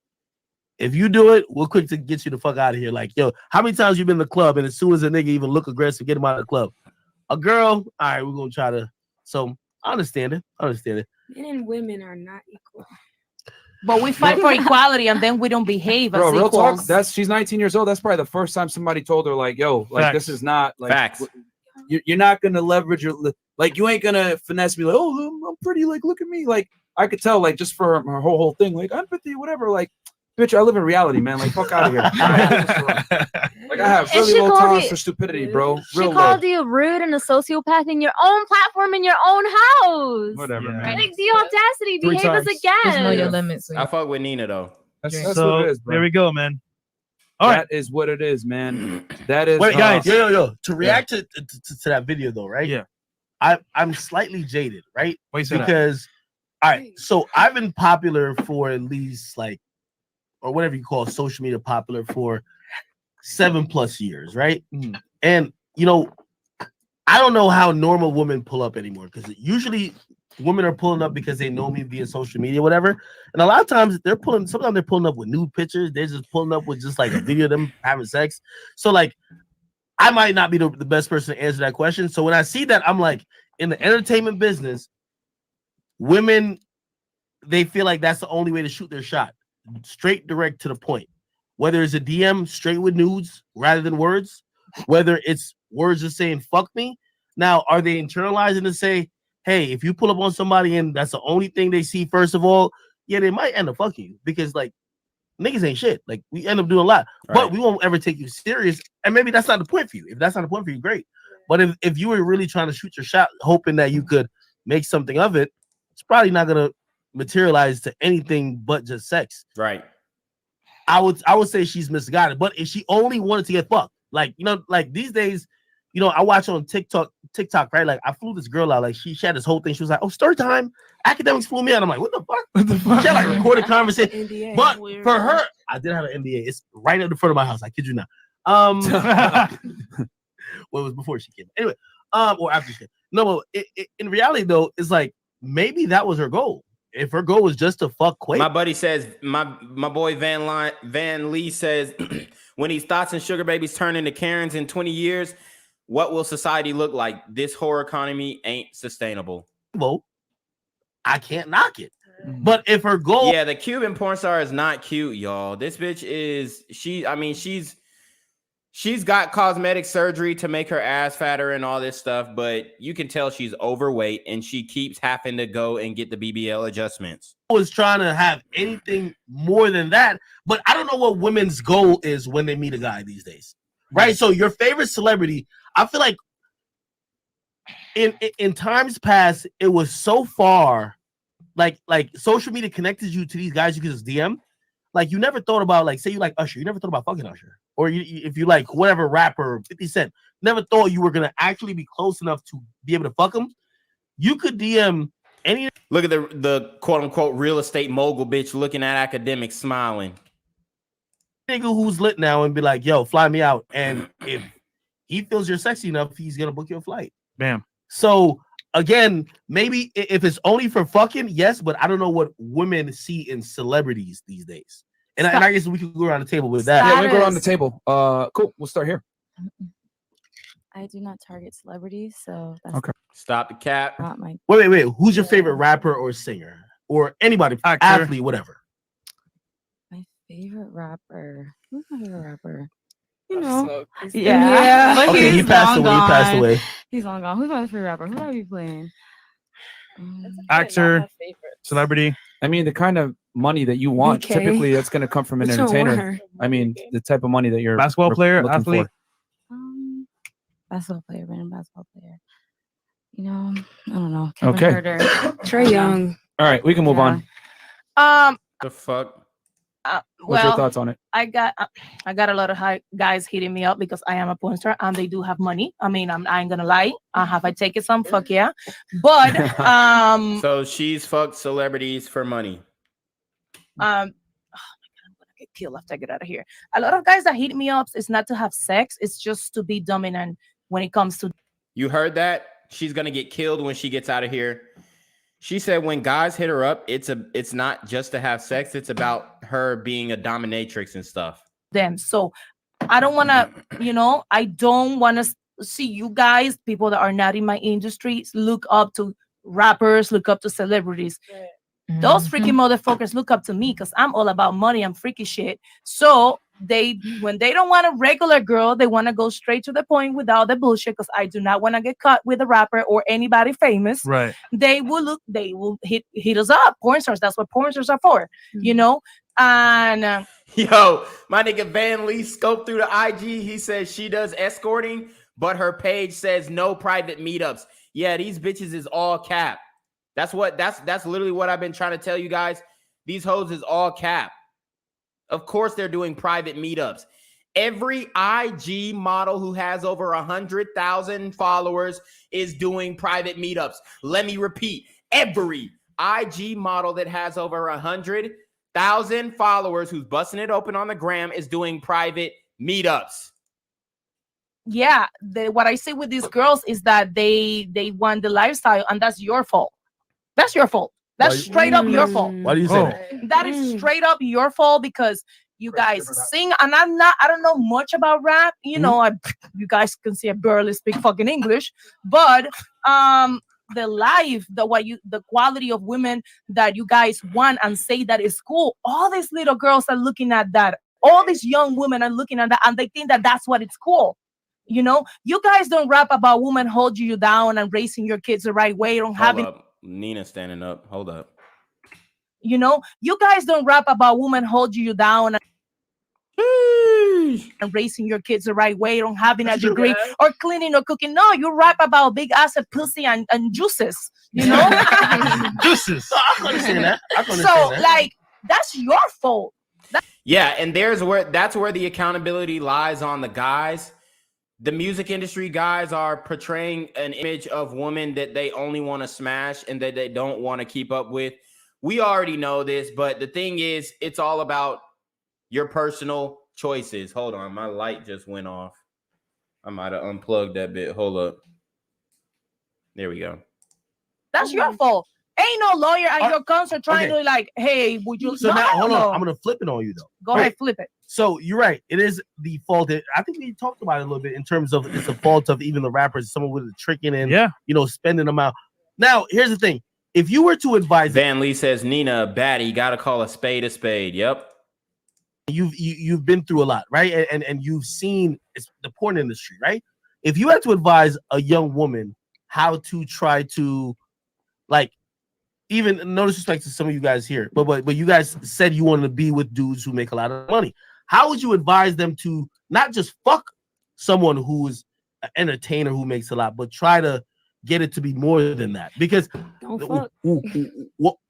if you do it, we're quick to get you the fuck out of here. Like, yo, how many times you been in the club and as soon as a nigga even look aggressive, get him out of the club? A girl, all right, we're gonna try to. So I understand it. Men and women are not equal. But we fight for equality, and then we don't behave Bro, as real equals. talk. She's 19 years old. That's probably the first time somebody told her, like, yo, like, this is not like facts. You're not gonna leverage your, like, you ain't gonna finesse me like, oh, I'm pretty, like, look at me. Like, I could tell, like, just for her whole thing, like, empathy, whatever. Like, bitch, I live in reality, man. Like, fuck out of here. Like, I have really low tolerance for stupidity, bro. She called you rude and a sociopath in your own platform in your own house. Whatever, man. Like, the audacity, behave as a guest. Just know your limits. I fuck with Nina though. That's So what it is, bro. there we go, man. All right. That is what it is, man. That is. Wait, guys, yo. To react to that video though, right? Yeah. I'm slightly jaded, right? Why you say that? Because all right, so I've been popular for at least like, or whatever you call social media popular for 7+ years, right? And you know, I don't know how normal women pull up anymore, because usually women are pulling up because they know me via social media, whatever. And a lot of times sometimes they're pulling up with nude pictures. They're just pulling up with just like a video of them having sex. So like, I might not be the best person to answer that question. So when I see that, I'm like, in the entertainment business, women, they feel like that's the only way to shoot their shot. Straight, direct, to the point. Whether it's a DM, straight with nudes rather than words, whether it's words just saying "fuck me." Now, are they internalizing to say, "Hey, if you pull up on somebody and that's the only thing they see, first of all, yeah, they might end up fucking you because like niggas ain't shit. Like we end up doing a lot, but we won't ever take you serious. And maybe that's not the point for you. If that's not the point for you, great. But if you were really trying to shoot your shot, hoping that you could make something of it, it's probably not gonna materialize to anything but just sex. Right. I would say she's misguided. But if she only wanted to get fucked, like like these days, I watch on TikTok, right? Like I flew this girl out, like she had this whole thing. She was like, "Oh, story time. Academics flew me out." I'm like, "What the fuck?" What the fuck? She had like recorded conversation. NDA. But for her, I did have an NDA. It's right at the front of my house. I kid you not. Well, it was before she came. Anyway, or after she came. No, but in reality though, it's like maybe that was her goal. If her goal was just to fuck Quake. My buddy says, my boy Van Lee says, when these thoughts and sugar babies turn into Karens in 20 years, what will society look like? This whore economy ain't sustainable. Well, I can't knock it. But if her goal, yeah, the Cuban porn star is not cute, y'all. This bitch is she's got cosmetic surgery to make her ass fatter and all this stuff, but you can tell she's overweight and she keeps having to go and get the BBL adjustments. Was trying to have anything more than that, but I don't know what women's goal is when they meet a guy these days, right? So your favorite celebrity, I feel like in times past, it was so far like social media connected you to these guys you could just DM. Like you never thought about, like, say you like Usher, you never thought about fucking Usher, or if you like whatever rapper, 50 Cent, never thought you were gonna actually be close enough to be able to fuck him. You could DM any. Look at the quote unquote real estate mogul bitch looking at academics smiling. Nigga who's lit now and be like, "Yo, fly me out," and if he feels you're sexy enough, he's gonna book your flight. Bam. So again, maybe if it's only for fucking, yes, but I don't know what women see in celebrities these days. And I guess we could go around the table with that. Yeah, we go around the table. Cool. We'll start here. I do not target celebrities, so that's Okay. Stop the cap. not my. Wait. Who's your favorite rapper or singer or anybody, athlete, whatever? My favorite rapper. Who's my favorite rapper? You know, Yeah. But Okay, he he's passed long away. He passed gone. away. he's long gone. Who's my favorite rapper? Who are we playing? Actor, celebrity. I mean, the kind of money that you want, BK. typically that's going to come from an Which one entertainer. were? I mean, the type of money that you're Basketball player, looking athlete. for. Basketball player, random basketball player. You know, I don't know. Kevin Okay. Herter, Trey Young. All right, we can move on. The fuck? What's your thoughts on it? I got a lot of guys hitting me up because I am a porn star and they do have money. I mean, I ain't gonna lie. Have I taken some? Fuck yeah. But So she's fucked celebrities for money. oh my god, I'm gonna get killed after I get out of here. A lot of guys that hit me up is not to have sex, it's just to be dominant when it comes to. You heard that? She's gonna get killed when she gets out of here. She said when guys hit her up, it's not just to have sex, it's about her being a dominatrix and stuff. Them. So I don't want to, I don't want to see you guys, people that are not in my industry, look up to rappers, look up to celebrities. Those freaky motherfuckers look up to me because I'm all about money and freaky shit. So when they don't want a regular girl, they want to go straight to the point without the bullshit, because I do not want to get caught with a rapper or anybody famous. Right. They will hit us up. Porn stars, that's what porn stars are for, and Yo, my nigga Van Lee scoped through the IG. He says she does escorting, but her page says no private meetups. Yeah, these bitches is all cap. That's literally what I've been trying to tell you guys. These hoes is all cap. Of course they're doing private meetups. Every IG model who has over 100,000 followers is doing private meetups. Let me repeat. Every IG model that has over 100,000 followers who's busting it open on the gram is doing private meetups. yeah, what I say with these girls is that they want the lifestyle, and that's your fault. That's your fault. That's straight up your fault. Why do you say that? That is straight up your fault because you guys sing, and I don't know much about rap. You guys can see I barely speak fucking English, but the quality of women that you guys want and say that is cool. All these little girls are looking at that. All these young women are looking at that, and they think that that's what it's cool. You know, you guys don't rap about women holding you down and raising your kids the right way. Don't having. Nina standing up. Hold up. You know, you guys don't rap about women holding you down and raising your kids the right way, or having a degree, or cleaning or cooking. No, you rap about big ass and pussy and juices, you know? Juices. So I can understand that. Like, that's your fault. Yeah, and that's where the accountability lies on the guys. The music industry guys are portraying an image of women that they only want to smash and that they don't want to keep up with. We already know this, but the thing is, it's all about your personal choices. Hold on, my light just went off. I might have unplugged that bit. Hold up. There we go. That's your fault. Ain't no lawyer at your concert trying to like, hey, would you? So now, hold on. I'm gonna flip it on you though. Go ahead, flip it. So you're right. It is the fault. I think we talked about it a little bit in terms of it's the fault of even the rappers. Someone with a tricking and spending them out. Now, here's the thing. If you were to advise, Van Lee says, Nina, baddie, gotta call a spade a spade. Yep. You've been through a lot, right? And you've seen the porn industry, right? If you had to advise a young woman how to try to, like, even no disrespect to some of you guys here, but you guys said you wanted to be with dudes who make a lot of money. How would you advise them to not just fuck someone who is an entertainer who makes a lot, but try to get it to be more than that? Because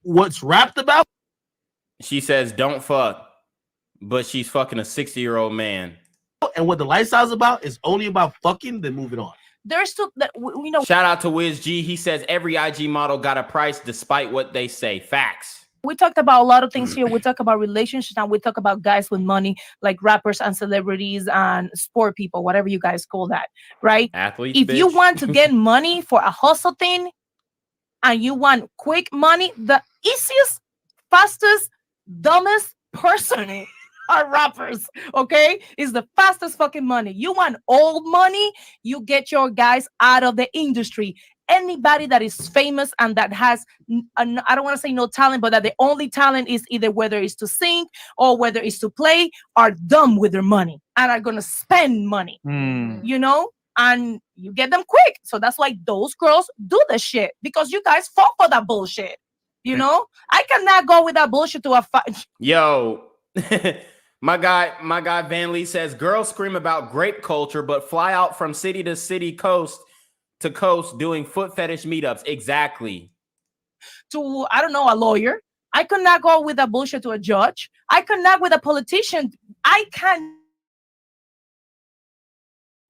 what's rapped about? She says, don't fuck, but she's fucking a 60-year-old man. And what the lifestyle's about is only about fucking, then moving on. There's still that we know. Shout out to Wiz G. He says every IG model got a price despite what they say. Facts. We talked about a lot of things here. We talk about relationships and we talk about guys with money, like rappers and celebrities and sport people, whatever you guys call that, right? Athletes. If you want to get money for a hustle thing and you want quick money, the easiest, fastest, dumbest person are rappers, okay? Is the fastest fucking money. You want old money, you get your guys out of the industry. Anybody that is famous and that has, I don't want to say no talent, but that the only talent is either whether it's to sing or whether it's to play, are dumb with their money and are going to spend money, you know? And you get them quick. So that's why those girls do the shit, because you guys fall for that bullshit, you know? I cannot go with that bullshit to a fight. Yo. My guy Van Lee says girls scream about grape culture, but fly out from city to city, coast to coast doing foot fetish meetups. Exactly. To, I don't know, a lawyer. I could not go with that bullshit to a judge. I could not with a politician. I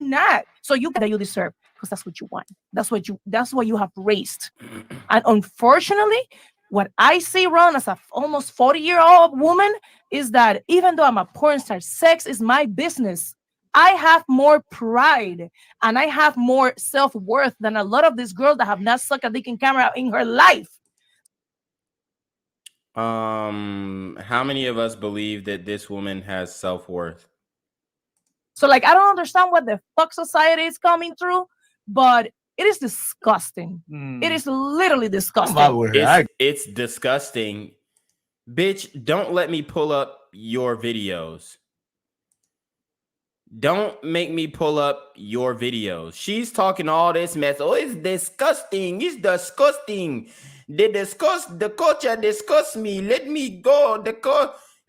cannot. So you that you deserve, because that's what you want. That's what you have raised. And unfortunately, what I see, Ron, as a almost 40-year-old woman, is that even though I'm a porn star, sex is my business. I have more pride and I have more self-worth than a lot of these girls that have not sucked a dick in camera in her life. How many of us believe that this woman has self-worth? So, like, I don't understand what the fuck society is coming through, but it is disgusting. It is literally disgusting. It's disgusting. Bitch, don't let me pull up your videos. Don't make me pull up your videos. She's talking all this mess. Oh, it's disgusting. It's disgusting. The culture disgusts me. Let me go.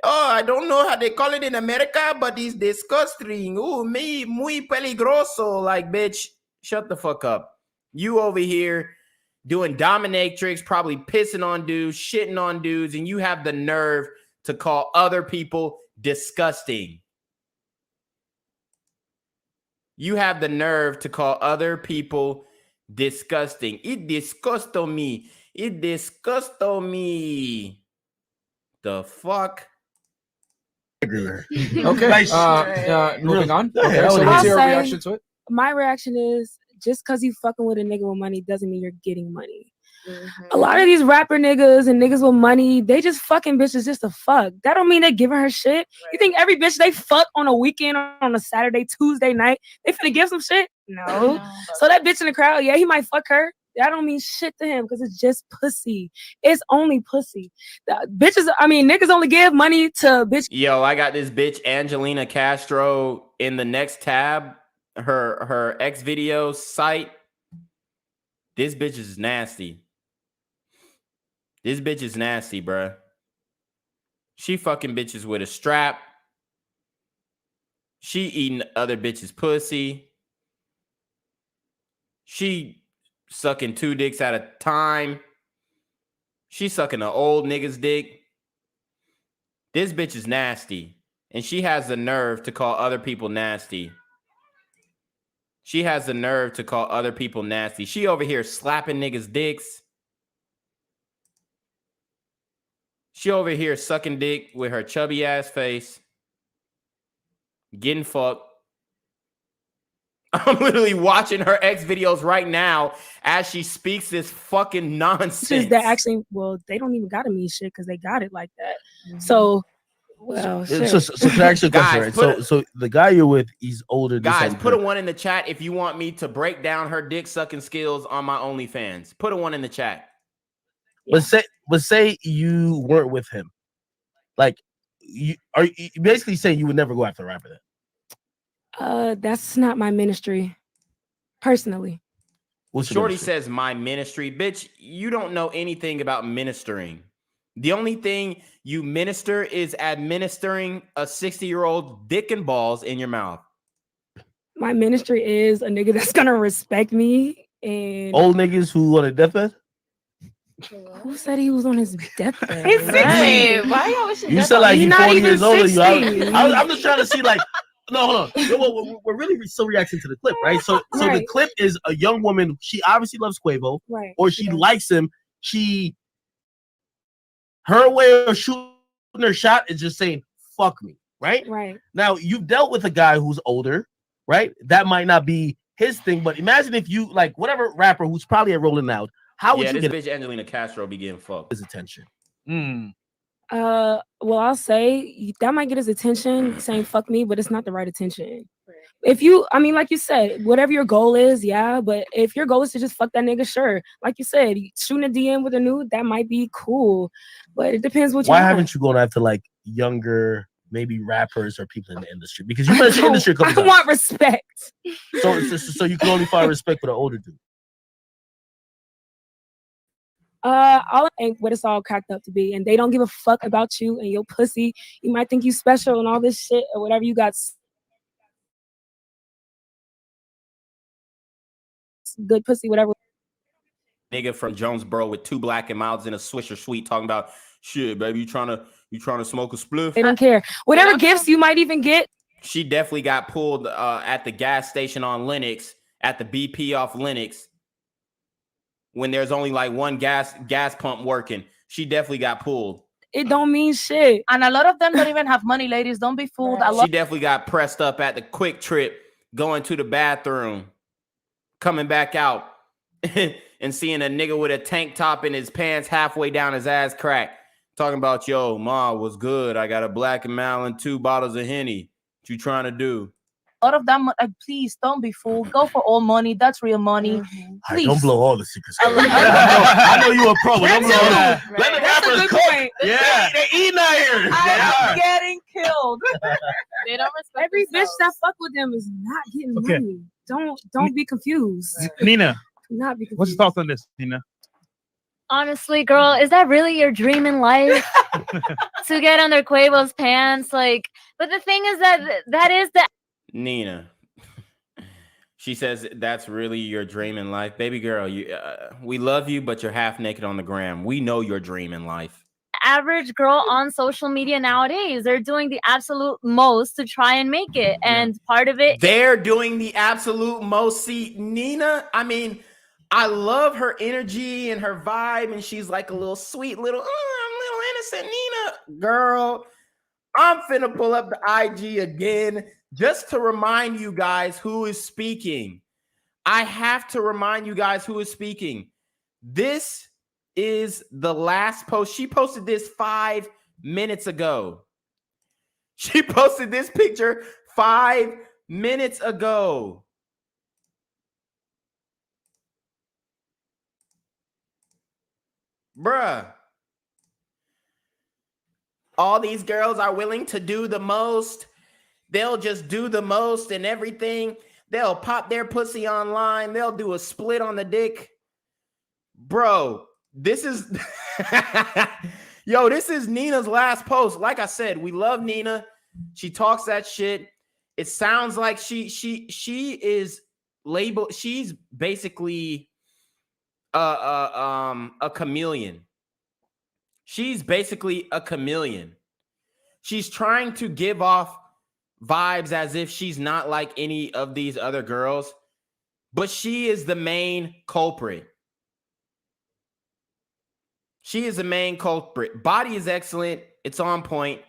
I don't know how they call it in America, but it's disgusting. Ooh, muy peligroso. Like, bitch, shut the fuck up. You over here doing dominatrix, probably pissing on dudes, shitting on dudes, and you have the nerve to call other people disgusting. You have the nerve to call other people disgusting. It disgusto me. It disgusto me. The fuck? Okay. Moving on. Okay, so what's your reaction to it? My reaction is, just because you fucking with a nigga with money doesn't mean you're getting money. A lot of these rapper niggas and niggas with money, they just fucking bitches just to fuck. That don't mean they giving her shit. Right. You think every bitch they fuck on a weekend, on a Saturday, Tuesday night, they finna give some shit? No. So that bitch in the crowd, yeah, he might fuck her. That don't mean shit to him because it's just pussy. It's only pussy. Niggas only give money to bitch. Yo, I got this bitch Angelina Castro in the next tab. her X videos site. This bitch is nasty. This bitch is nasty, bruh. She fucking bitches with a strap. She eating other bitches' pussy. She sucking 2 dicks at a time. She sucking an old nigga's dick. This bitch is nasty. And she has the nerve to call other people nasty. She has the nerve to call other people nasty. She over here slapping niggas' dicks. She over here sucking dick with her chubby ass face. Getting fucked. I'm literally watching her X videos right now as she speaks this fucking nonsense. That actually, well, they don't even gotta mean shit because they got it like that. So, well, So can I ask you a question? Guys, Right? So the guy you're with, he's older. Guys, put a 1 in the chat if you want me to break down her dick sucking skills on my OnlyFans. Put a 1 in the chat. But say you weren't with him, like you basically saying you would never go after a rapper then? That's not my ministry, personally. Shorty says my ministry. Bitch, you don't know anything about ministering. The only thing you minister is administering a 60-year-old dick and balls in your mouth. My ministry is a nigga that's gonna respect me and Old niggas who on a deathbed. Who said he was on his deathbed? He's 60. Why you always You said like He's you not 40 even years older. 60. I'm just trying to see like. No, hold on. We're really still reacting to the clip, right? So the clip is a young woman. She obviously loves Quavo, right? Or she likes him. Her way of shooting her shot is just saying "fuck me," right? Right. Now you've dealt with a guy who's older, right? That might not be his thing, but imagine if you like whatever rapper who's probably at Rolling Loud. How would you this get bitch Angelina Castro be getting fucked? his attention? Well, I'll say that might get his attention saying fuck me, but it's not the right attention. If you, I mean, like you said, whatever your goal is, yeah, but if your goal is to just fuck that nigga, sure. Like you said, shooting a DM with a nude, that might be cool, but it depends what you Why want. haven't you gone after like younger, maybe rappers or people in the industry? Because you mentioned industry a couple I times. want respect. So you can only find respect with an older dude. All ain't what it's all cracked up to be, and they don't give a fuck about you and your pussy. You might think you special and all this shit or whatever you got. Good pussy, whatever. Nigga from Jonesboro with 2 black and mouths and a Swisher Sweet talking about shit, baby. You trying to smoke a spliff? They don't care. Whatever gifts you might even get. She definitely got pulled at the gas station on Lennox, at the BP off Lennox, when there's only like one gas pump working. She definitely got pulled. It don't mean shit. And a lot of them don't even have money, ladies. Don't be fooled. She definitely got pressed up at the Quick Trip, going to the bathroom, coming back out, and seeing a nigga with a tank top in his pants halfway down his ass crack, talking about, yo, ma, what's good? I got a Black and Malin, 2 bottles of Henny. What you trying to do? A lot of them, please don't be fooled. Go for all money. That's real money. Please. Don't blow all the secrets. I know you a pro, but don't blow that. Let the rappers cook. Yeah, they eating out here. I'm getting killed. They don't respect Every themselves. bitch that fuck with them is not getting money. Don't be confused. Nina, Do not be confused. what's your thoughts on this, Nina? Honestly, girl, is that really your dream in life? To get under Quavo's pants? Like, but the thing is that is the Nina. She says that's really your dream in life. Baby girl, we love you, but you're half naked on the gram. We know your dream in life. average girl on social media nowadays. They're doing the absolute most to try and make it. And part of it, they're doing the absolute most. See, Nina, I mean, I love her energy and her vibe, and she's like a little sweet little, I'm little innocent Nina. Girl, I'm finna pull up the IG again just to remind you guys who is speaking. I have to remind you guys who is speaking. This is the last post. She posted this 5 minutes ago. She posted this picture 5 minutes ago. Bruh. All these girls are willing to do the most. They'll just do the most and everything. They'll pop their pussy online. They'll do a split on the dick. Bro, this is yo, this is Nina's last post. Like I said, we love Nina. She talks that shit. It sounds like she is labeled. She's basically a chameleon. She's basically a chameleon. She's trying to give off vibes as if she's not like any of these other girls, but she is the main culprit. She is the main culprit. Body is excellent. It's on point.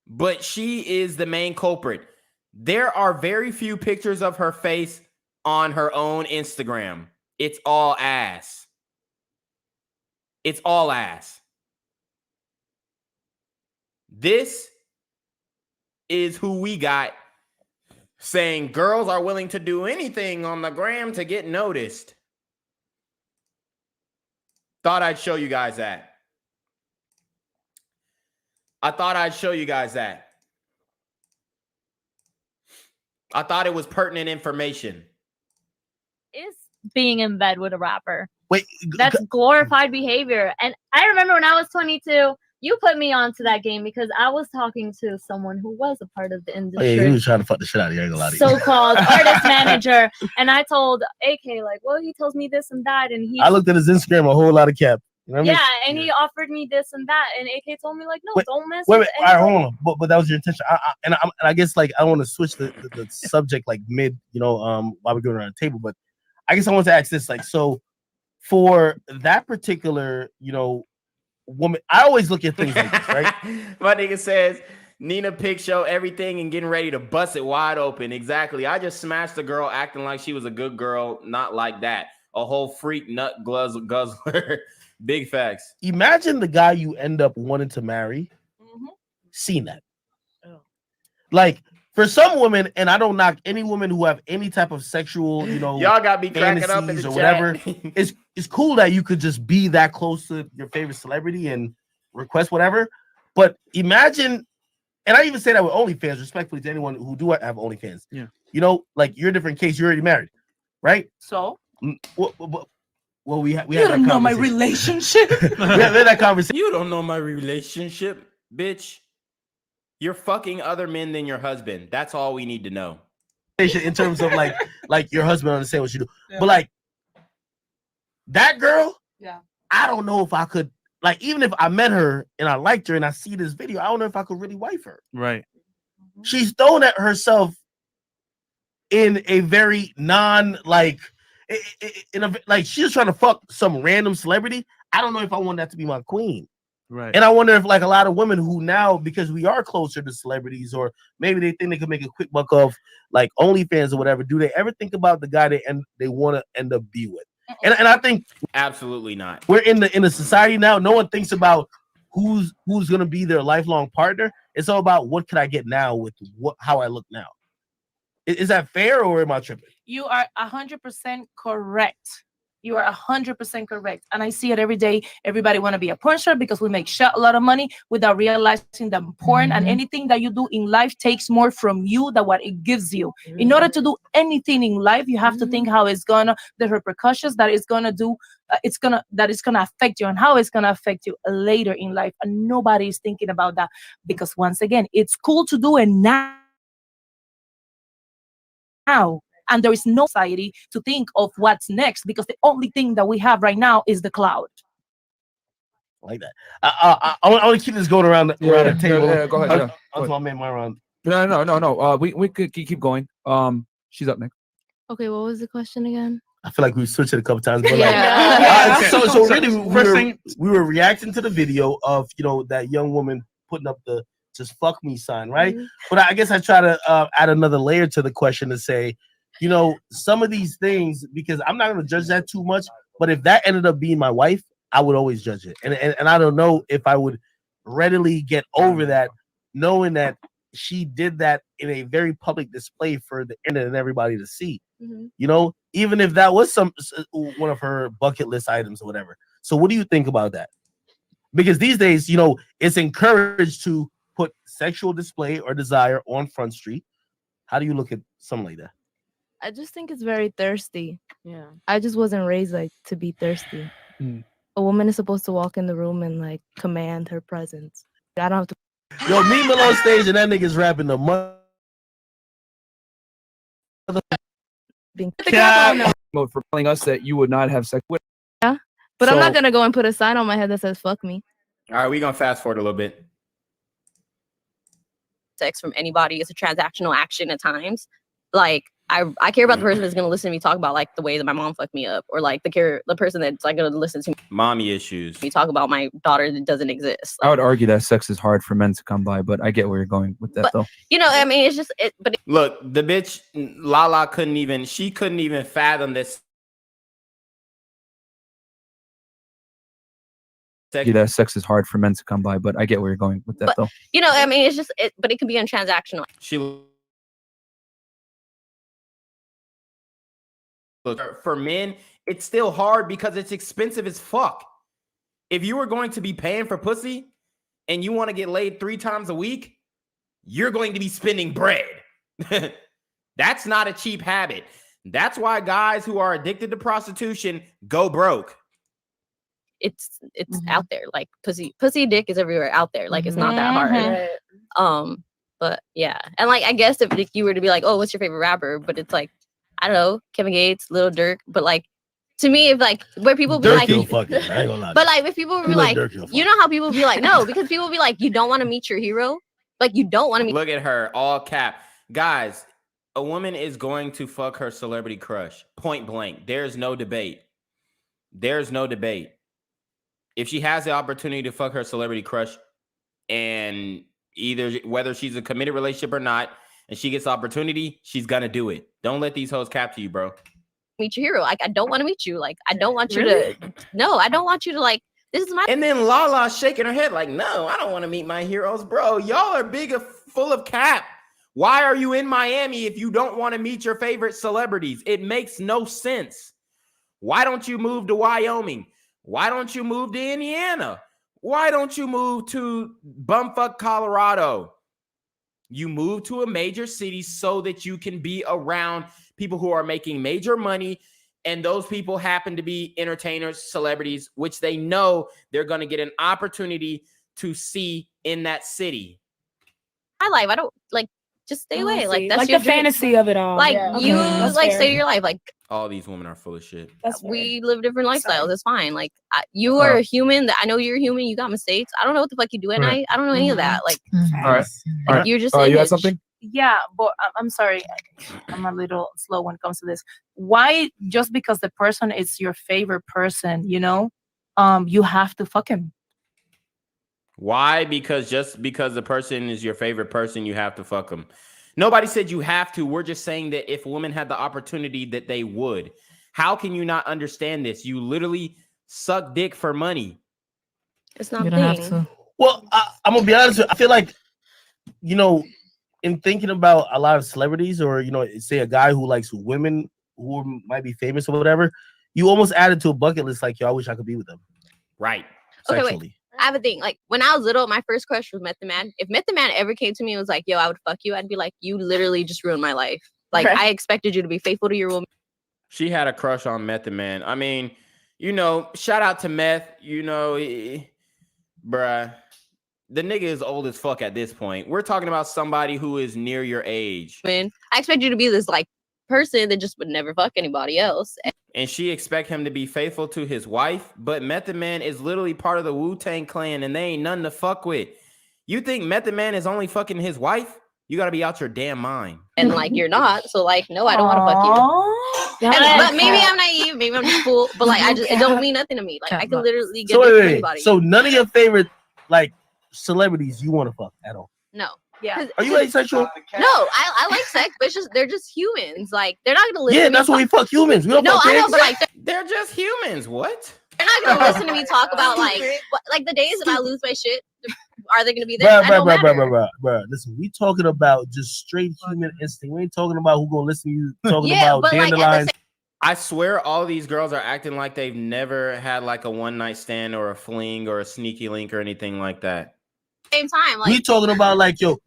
But she is the main culprit. There are very few pictures of her face on her own Instagram. It's all ass. It's all ass. This is who we got saying girls are willing to do anything on the gram to get noticed. Thought I'd show you guys that. I thought I'd show you guys that. I thought it was pertinent information. Is being in bed with a rapper. Wait, that's glorified behavior. And I remember when I was 22, you put me onto that game because I was talking to someone who was a part of the industry. Yeah, he was trying to fuck the shit out of you. So-called artist manager. And I told AK, like, well, he tells me this and that. And he I looked at his Instagram, a whole lot of cap. You know what I mean? yeah, and he offered me this and that. And AK told me, like, no, don't mess Wait, with all right, anybody. hold on. But that was your intention. I guess like I want to switch the subject like mid, while we're going around the table. But I guess I want to ask this, like, so for that particular, woman, I always look at things like this, right? My nigga says Nina pick show everything and getting ready to bust it wide open. Exactly. I just smashed a girl acting like she was a good girl, not like that. A whole freak nut guzzler. Big facts. Imagine the guy you end up wanting to marry. Seen that. Like for some women, and I don't knock any women who have any type of sexual, y'all got me cracking up in the or chat. whatever. It's cool that you could just be that close to your favorite celebrity and request whatever. But imagine, and I even say that with OnlyFans, respectfully to anyone who do have OnlyFans. Yeah. Like you're a different case. You're already married, right? So. Well, we had you that don't know my conversation. relationship. we had that conversation. You don't know my relationship, bitch. You're fucking other men than your husband. That's all we need to know. In terms of like your husband understand what you do, but like that girl, I don't know if I could, like, even if I met her and I liked her and I see this video, I don't know if I could really wife her. Right. She's thrown at herself in a very she's trying to fuck some random celebrity. I don't know if I want that to be my queen. Right. And I wonder if like a lot of women who now, because we are closer to celebrities, or maybe they think they can make a quick buck off like OnlyFans or whatever, do they ever think about the guy they want to end up be with? And I think absolutely not. We're in a society now. No one thinks about who's gonna be their lifelong partner. It's all about what can I get now with how I look now. Is that fair or am I tripping? You are 100% correct. You are 100% correct. And I see it every day. Everybody want to be a porn star because we make a lot of money without realizing that porn and anything that you do in life takes more from you than what it gives you. In order to do anything in life, you have to think how it's gonna, the repercussions that it's gonna do, that it's gonna affect you and how it's gonna affect you later in life. And nobody is thinking about that because once again, it's cool to do it now. And there is no society to think of what's next because the only thing that we have right now is the cloud. Like that. I want to keep this going around the table. Yeah, go ahead. That's my man, my round. No. We could keep going. She's up next. Okay, what was the question again? I feel like we switched it a couple times. But Yeah. So really, we were reacting to the video of that young woman putting up the "just fuck me" sign, right? Mm-hmm. But I guess I try to add another layer to the question to say, some of these things, because I'm not going to judge that too much, but if that ended up being my wife, I would always judge it. And I don't know if I would readily get over that, knowing that she did that in a very public display for the internet and everybody to see. Mm-hmm. Even if that was one of her bucket list items or whatever. So what do you think about that? Because these days, it's encouraged to put sexual display or desire on Front Street. How do you look at something like that? I just think it's very thirsty. Yeah. I just wasn't raised like to be thirsty. Mm. A woman is supposed to walk in the room and like command her presence. I don't have to. Yo, meet me on stage and that nigga's rapping the mother. For telling us that you would not have sex with. Yeah, but I'm So- not gonna go and put a sign on my head that says "fuck me." All right, we're gonna fast forward a little bit. Sex from anybody. It's a transactional action at times. Like I care about the person that's gonna listen to me talk about like the way that my mom fucked me up, or like the person that's like gonna listen to Mommy issues. me talk about my daughter that doesn't exist. I would argue that sex is hard for men to come by, but I get where you're going with that, But- though. You know, I mean, it's just but Look, the bitch Lala couldn't even fathom this. That sex is hard for men to come by, but I get where you're going with that, But- though. you know, I mean, it's just but it can be untransactional. She look, for men, it's still hard because it's expensive as fuck. If you were going to be paying for pussy and you want to get laid 3 times a week, you're going to be spending bread. That's not a cheap habit. That's why guys who are addicted to prostitution go broke. It's out there. Like pussy dick is everywhere out there. Like it's not that hard. But yeah. And like I guess if you were to be like, oh, what's your favorite rapper? But it's like, I don't know, Kevin Gates, Lil Durk. But like to me, if like where people be like, fuck it. I ain't gonna lie. but like if people be You like, like Durk, you know how people be like, no, because people be like, you don't want to meet your hero. Like you don't want to meet. Look at her, all cap. Guys, a woman is going to fuck her celebrity crush, point blank. There's no debate. There's no debate. If she has the opportunity to fuck her celebrity crush, and either whether she's a committed relationship or not, and she gets the opportunity, she's gonna do it. Don't let these hoes cap to you, bro. Meet your hero. Like I don't want to meet you. Like I don't want you Really? to. No, I don't want you to like. This is my. And then Lala shaking her head like, no, I don't want to meet my heroes, bro. Y'all are full of cap. Why are you in Miami if you don't want to meet your favorite celebrities? It makes no sense. Why don't you move to Wyoming? Why don't you move to Indiana? Why don't you move to bumfuck Colorado? You move to a major city so that you can be around people who are making major money, and those people happen to be entertainers, celebrities, which they know they're going to get an opportunity to see in that city. My life. I don't like. Just stay away. see. Like that's Like your the dream. fantasy of it all. Like Yeah. you Okay, that's like fair. stay to your life. Like All these women are full of shit. we live different lifestyles. It's fine. Like you are a human. That I know you're a human. You got mistakes. I don't know what the fuck you do at night. I don't know any of that. Like All right. All right. you're just. You had image. something? Yeah, but I'm sorry. I'm a little slow when it comes to this. Why, just because the person is your favorite person, you know, you have to fuck him? Why? Because just because the person is your favorite person, you have to fuck them. Nobody said you have to. We're just saying that if women had the opportunity, that they would. How can you not understand this? You literally suck dick for money. It's not You a don't have thing. to. Well, I'm gonna be honest with you. I feel like, you know, in thinking about a lot of celebrities, or you know, say a guy who likes women who might be famous or whatever, you almost add it to a bucket list. Like, yo, I wish I could be with them. Right. Okay, Sexually. wait. I have a thing. Like when I was little, my first crush was Method Man. If Method Man ever came to me and was like, "Yo, I would fuck you," I'd be like, "You literally just ruined my life." Like I expected you to be faithful to your woman. She had a crush on Method Man. I mean, you know, shout out to Meth. You know, bruh, the nigga is old as fuck at this point. We're talking about somebody who is near your age. I expect you to be this like person that just would never fuck anybody else. And she expect him to be faithful to his wife, but Method Man is literally part of the Wu-Tang Clan, and they ain't nothing to fuck with. You think Method Man is only fucking his wife? You gotta be out your damn mind. And like you're not, so like no, I don't want to fuck you. But maybe I'm naive, maybe I'm just fool. But like it don't mean nothing to me. Like I can literally get So dick from wait. anybody. So none of your favorite like celebrities you want to fuck at all? No. Yeah. Are you asexual? No, I like sex, but it's just they're just humans. Like they're not gonna listen. Yeah, to me that's why we fuck humans. We don't No, fuck I know, pigs. but like they're just humans. What? they're not gonna listen to me talk about like the days that I lose my shit. Are they gonna be there? That don't matter. Bruh. Listen, we talking about just straight human instinct. We ain't talking about who gonna listen to you talking Yeah, about but, like, at the dandelions. I swear all these girls are acting like they've never had like a one-night stand or a fling or a sneaky link or anything like that. Same time, like We talking about like, yo,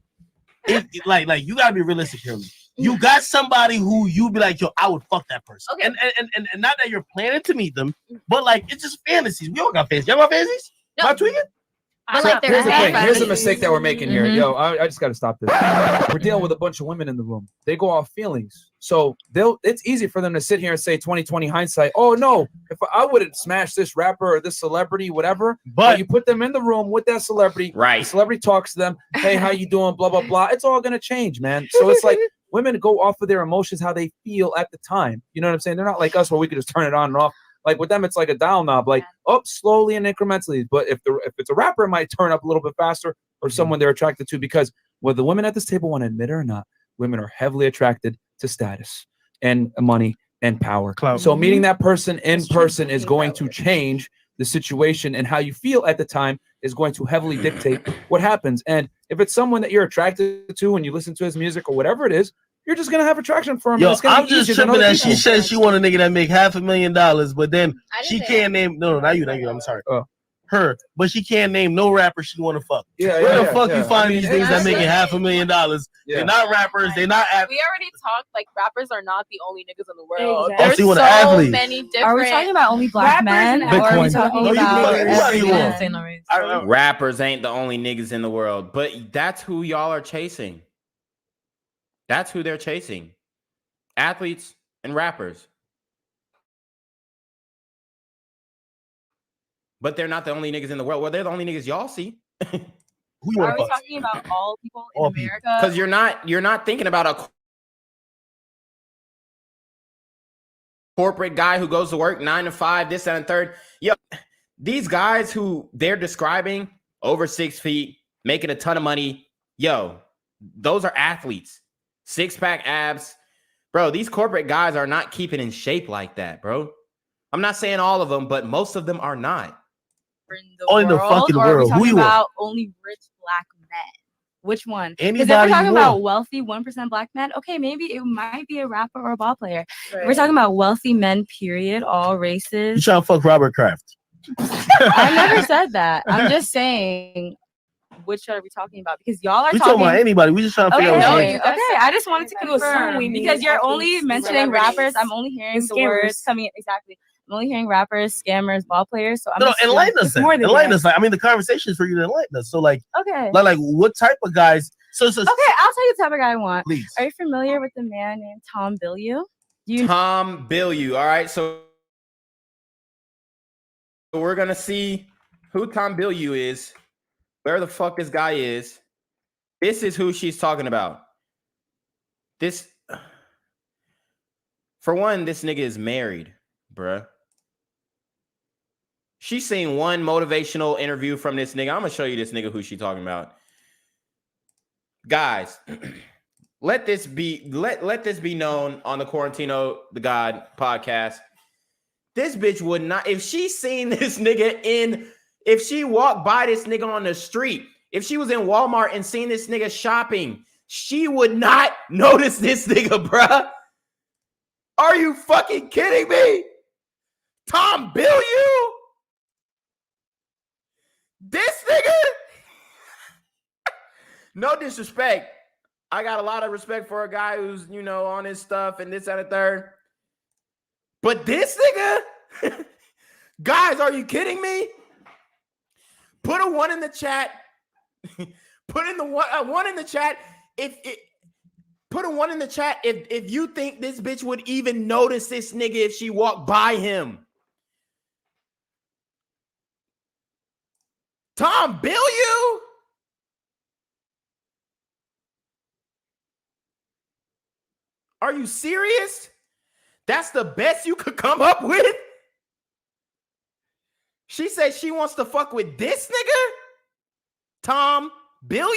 like you gotta be realistic here. You got somebody who you be like, yo, I would fuck that person. Okay. And not that you're planning to meet them, but like it's just fantasies. We all got fantasies. Y'all got fantasies? No. Am I tweaking? But So like here's the thing. Here's the fantasies. mistake that we're making here. Mhm. Yo, I just got to stop this. We're dealing with a bunch of women in the room. They go off feelings. So it's easy for them to sit here and say 2020 hindsight. Oh no, if I wouldn't smash this rapper or this celebrity, whatever. But you put them in the room with that celebrity. Right. The celebrity talks to them. Hey, how you doing? Blah blah blah. It's all gonna change, man. So it's like women go off of their emotions, how they feel at the time. You know what I'm saying? They're not like us where we could just turn it on and off. Like with them, it's like a dial knob, like up slowly and incrementally. But if it's a rapper, it might turn up a little bit faster, or someone they're attracted to. Because whether the women at this table want to admit it or not, women are heavily attracted to status and money and power. Clout. So meeting that person in person is going to change the situation, and how you feel at the time is going to heavily dictate what happens. And if it's someone that you're attracted to and you listen to his music or whatever it is, you're just gonna have attraction for him. Yo, It's gonna I'm be just easier than tripping other that she people. says she want a nigga that make $500,000, but then I didn't she say can't name not you, I'm sorry. Oh. Her, but she can't name no rapper she want to fuck. Yeah, Where yeah, the fuck yeah. you find I mean, these things that making exactly. $500,000? Yeah. They're not rappers. They're not. We already talked. Like rappers are not the only niggas in the world. Exactly. Oh, There's so you want so an athlete. many different. Are we talking about only black men, or are we Bitcoin. talking Oh, you about fuck anybody every you want. man? Say no race. Rappers ain't the only niggas in the world, but that's who y'all are chasing. That's who they're chasing. Athletes and rappers. But they're not the only niggas in the world. Well, they're the only niggas y'all see. Who you want Are to we fuck? talking about all people in All people. America? Because you're not thinking about a corporate guy who goes to work 9 to 5, this, that, and third. Yo, these guys who they're describing over 6 feet, making a ton of money. Yo, those are athletes. 6-pack abs. Bro, these corporate guys are not keeping in shape like that, bro. I'm not saying all of them, but most of them are not. In the fucking or are we world. Who talking you want? about only rich black men? Which one? Because if Anybody we're you talking want. about wealthy 1% black men, okay, maybe it might be a rapper or a ball player. Right. We're talking about wealthy men, period, all You races. trying to fuck Robert Kraft? I never said that. I'm just saying, which are we talking about? Because y'all are We talking about talking. anybody. We just trying to figure out. Okay, what's okay. I just wanted to To assume confirm we mean because you're only athletes, mentioning celebrities, rappers. I'm only hearing and the words scammers. coming exactly. I'm only hearing rappers, scammers, ball players. So I'm No, assuming- enlighten us. it's Then. more than Enlighten that. us. Like, I mean, the conversation is for you to enlighten us. So, like, Okay. like what type of guys? So, Okay, I'll tell you the type of guy I want. please. Are you familiar with the man named Tom Bilyeu? Tom Bilyeu. All right, so we're gonna see who Tom Bilyeu is, where the fuck this guy is. This is who she's talking about. This, for one, this nigga is married, bruh. She's seen one motivational interview from this nigga. I'm gonna show you this nigga who she talking about. Guys, let this be known on the Quarantino Da GAWD podcast. This bitch would not, if she seen this nigga if she walked by this nigga on the street, if she was in Walmart and seen this nigga shopping, she would not notice this nigga, bruh. Are you fucking kidding me? Tom Bilyeu? This nigga? No disrespect. I got a lot of respect for a guy who's, on his stuff and this and the third. But this nigga? Guys, are you kidding me? Put a 1 in the chat. Put in the one in the chat. Put a 1 in the chat if you think this bitch would even notice this nigga if she walked by him. Tom Bilyeu? Are you serious? That's the best you could come up with? She said she wants to fuck with this nigga? Tom Bilyeu?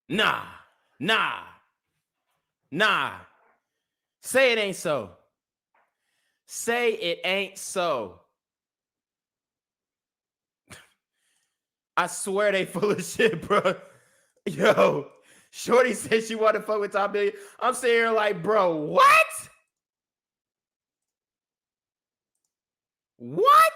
Nah. Say it ain't so. Say it ain't so. I swear they full of shit, bro. Yo, Shorty said she wanted to fuck with Tom Bilyeu. I'm sitting here like, bro, what? What?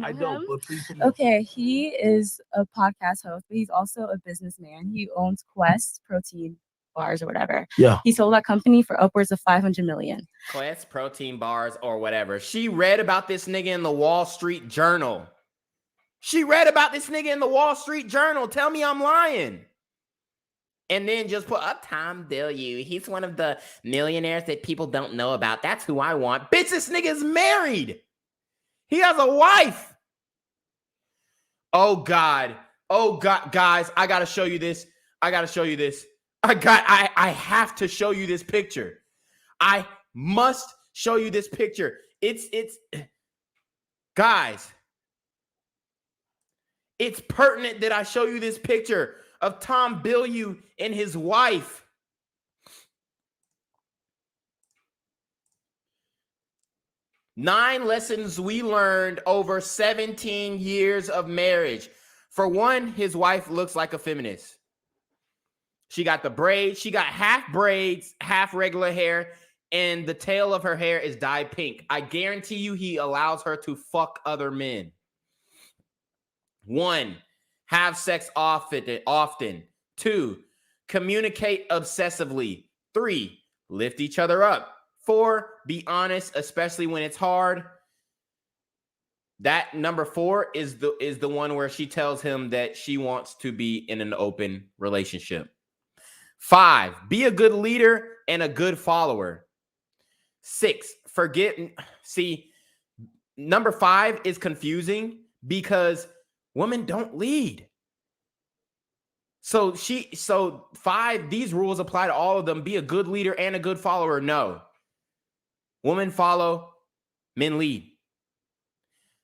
I don't, but please. Okay, he is a podcast host, but he's also a businessman. He owns Quest protein bars or whatever. Yeah. He sold that company for upwards of 500 million. Quest protein bars or whatever. She read about this nigga in the Wall Street Journal. She read about this nigga in the Wall Street Journal. Tell me I'm lying. And then just put up Tom Bilyeu. He's one of the millionaires that people don't know about. That's who I want. Bitch, this nigga's married. He has a wife. Oh God, guys, I gotta show you this. I have to show you this picture. I must show you this picture. It's guys. It's pertinent that I show you this picture of Tom Bilyeu and his wife. Nine lessons we learned over 17 years of marriage. For one, his wife looks like a feminist. She got the braids. She got half braids, half regular hair, and the tail of her hair is dyed pink. I guarantee you he allows her to fuck other men. 1, have sex often. 2, communicate obsessively. 3, lift each other up. 4, be honest, especially when it's hard. That number 4 is the one where she tells him that she wants to be in an open relationship. 5, be a good leader and a good follower. 6, forget. See, number 5 is confusing because women don't lead. So 5, these rules apply to all of them. Be a good leader and a good follower. No. Women follow, men lead.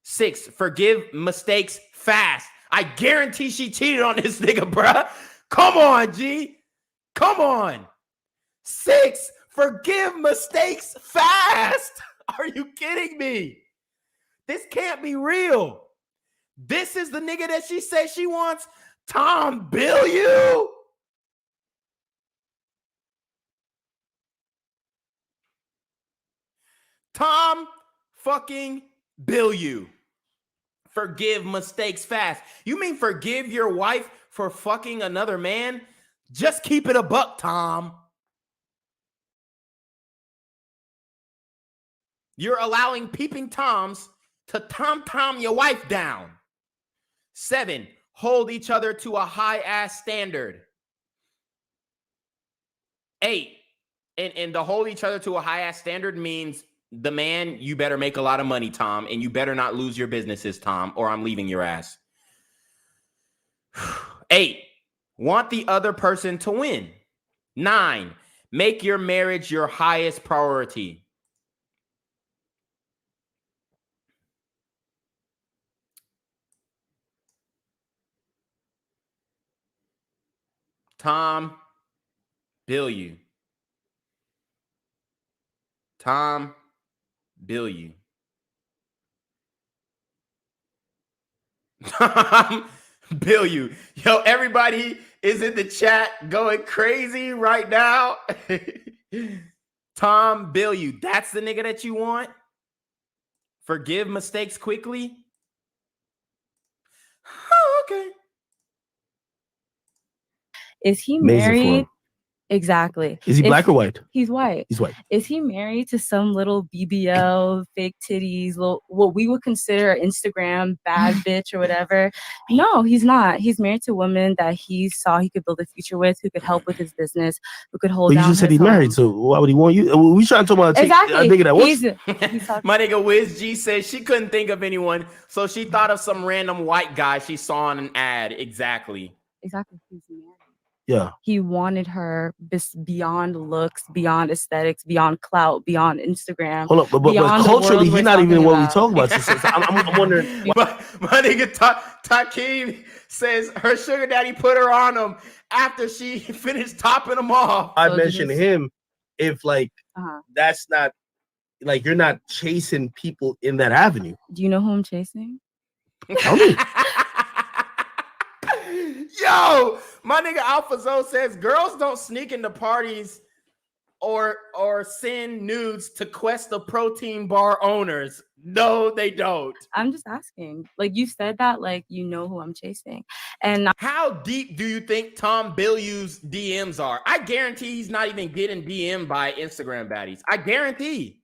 6, forgive mistakes fast. I guarantee she cheated on this nigga, bruh. Come on, G. Come on. 6, forgive mistakes fast. Are you kidding me? This can't be real. This is the nigga that she says she wants. Tom Bilyeu. Tom fucking Bilyeu. Forgive mistakes fast. You mean forgive your wife for fucking another man? Just keep it a buck, Tom. You're allowing peeping Toms to tom your wife down. 7, hold each other to a high-ass standard. 8, and to hold each other to a high-ass standard means the man, you better make a lot of money, Tom, and you better not lose your businesses, Tom, or I'm leaving your ass. 8, want the other person to win. 9, make your marriage your highest priority. Tom Bilyeu. Tom Bilyeu. Tom Bilyeu. Yo, everybody is in the chat going crazy right now. Tom Bilyeu. That's the nigga that you want? Forgive mistakes quickly? Oh, okay. Is he Amazing for married? him. Exactly. Is he black or white? He's white. He's white. Is he married to some little BBL, fake titties, little, what we would consider an Instagram bad bitch or whatever? No, he's not. He's married to a woman that he saw he could build a future with, who could help with his business, who could hold But you down just said his he's married, home. so why would he want you? We trying to talk about Exactly. a nigga that wants. My nigga Wiz G says she couldn't think of anyone, so she thought of some random white guy she saw on an ad. Exactly. He's married. Yeah. He wanted her beyond looks, beyond aesthetics, beyond clout, beyond Instagram. Hold up, but beyond the culturally, world he's we're not even talking what we about. talk about. So I'm wondering. My nigga Takeem says her sugar daddy put her on him after she finished topping him off. I mentioned him if like that's not like you're not chasing people in that avenue. Do you know who I'm chasing? Tell me. Yo, my nigga Alpha Zo says girls don't sneak into parties or send nudes to Quest the protein bar owners? No, they don't. I'm just asking. Like you said that, like you know who I'm chasing. And how deep do you think Tom Bilyeu's DMs are? I guarantee he's not even getting DM by Instagram baddies. I guarantee.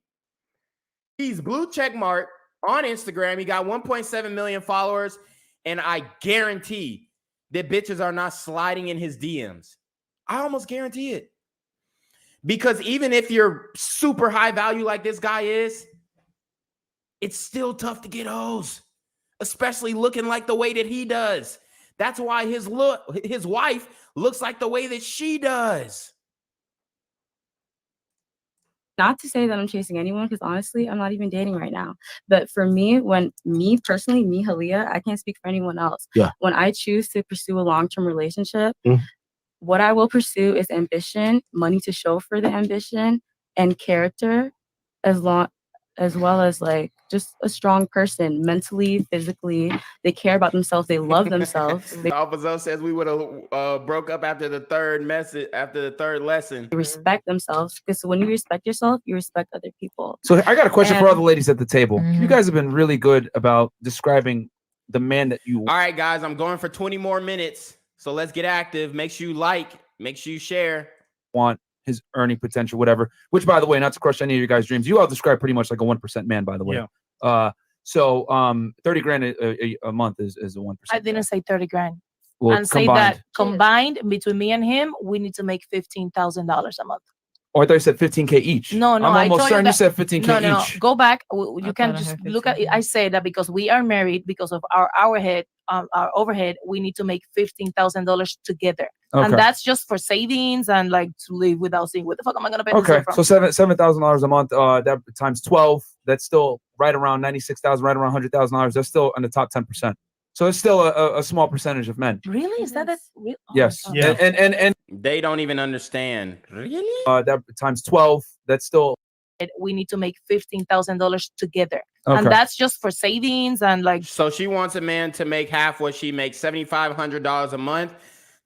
He's blue check mark on Instagram. He got 1.7 million followers, and I guarantee that bitches are not sliding in his DMs. I almost guarantee it. Because even if you're super high value like this guy is, it's still tough to get hoes, especially looking like the way that he does. That's why his wife looks like the way that she does. not to say that I'm chasing anyone, because honestly, I'm not even dating right now. But for me, me personally, Halia, I can't speak for anyone else. Yeah. When I choose to pursue a long-term relationship, what I will pursue is ambition, money to show for the ambition, and character, as well as like just a strong person, mentally, physically. They care about themselves. They love themselves. Alphazo says we would have broke up after the third lesson. They respect themselves, because when you respect yourself, you respect other people. So I got a question for all the ladies at the table. You guys have been really good about describing the man that you. All right, guys, I'm going for 20 more minutes. So let's get active. Make sure you like. Make sure you share. Want his earning potential, whatever. Which, by the way, not to crush any of your guys' dreams, you all describe pretty much like a 1% man, by the way. Yeah. So 30 grand a month is a 1%. I didn't say 30 grand. Well, and say that combined between me and him, we need to make $15,000 a month. Oh, I thought you said 15K each. No, I'm I almost told certain you you said 15K no, each. Go back. You can just look at it. I say that because we are married, because of our overhead, we need to make $15,000 together. Okay. And that's just for savings and like to live without seeing what the fuck am I gonna pay. Okay, so $7,000 a month. That times 12. That's still right around $96,000, right around $100,000. That's still in the top 10%. So it's still a small percentage of men. Really? Is that real? Oh, Yes. Yeah. And they don't even understand. Really? That times 12. That's still. We need to make $15,000 together. Okay. And that's just for savings and like. So she wants a man to make half what she makes, $7,500 a month.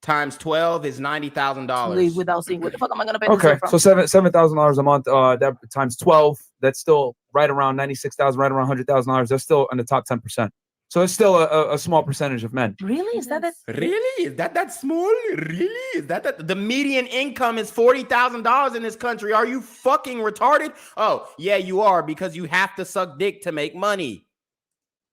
Times 12 is $90,000. Live without seeing what the fuck am I gonna pay. Okay, so $7,000 a month. That times 12. That's still right around $96,000, right around $100,000. That's still in the top 10%. So it's still a small percentage of men. Really? Is that Really? Is that small? Really? Is that the median income is $40,000 in this country? Are you fucking retarded? Oh, yeah, you are, because you have to suck dick to make money.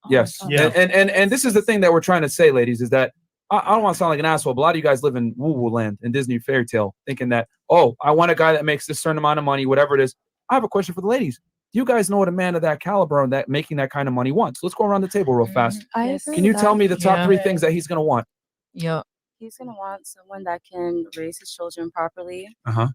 Yes. Yeah. And this is the thing that we're trying to say, ladies, is that I don't want to sound like an asshole, but a lot of you guys live in woo-woo land, in Disney fairy tale, thinking that, oh, I want a guy that makes this certain amount of money, whatever it is. I have a question for the ladies. Do you guys know what a man of that caliber and that making that kind of money wants? Let's go around the table real fast. Can you tell me the top 3 things that he's going to want? Yeah. He's going to want someone that can raise his children properly. Uh-huh.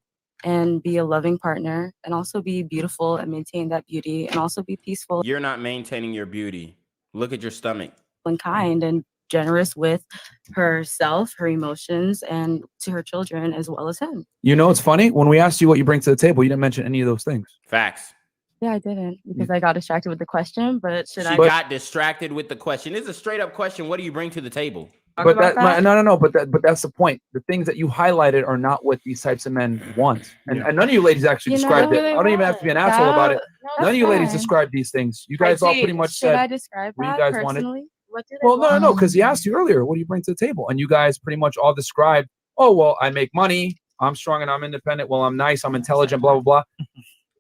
And be a loving partner, and also be beautiful and maintain that beauty, and also be peaceful. You're not maintaining your beauty. Look at your stomach. And kind and generous with herself, her emotions, and to her children as well as him. You know, it's funny. When we asked you what you bring to the table, you didn't mention any of those things. Facts. Yeah, I didn't, because I got distracted with the question. But She got distracted with the question. It's a straight up question. What do you bring to the table? But no. But that's the point. The things that you highlighted are not what these types of men want. And none of you ladies actually described it. I don't even have to be an asshole about it. None of you ladies described these things. You guys all pretty much said I describe what that you guys wanted. personally? What do they Well, want? no, because he asked you earlier, what do you bring to the table? And you guys pretty much all described, oh, well, I make money, I'm strong and I'm independent, well, I'm nice, I'm intelligent, blah, blah, blah.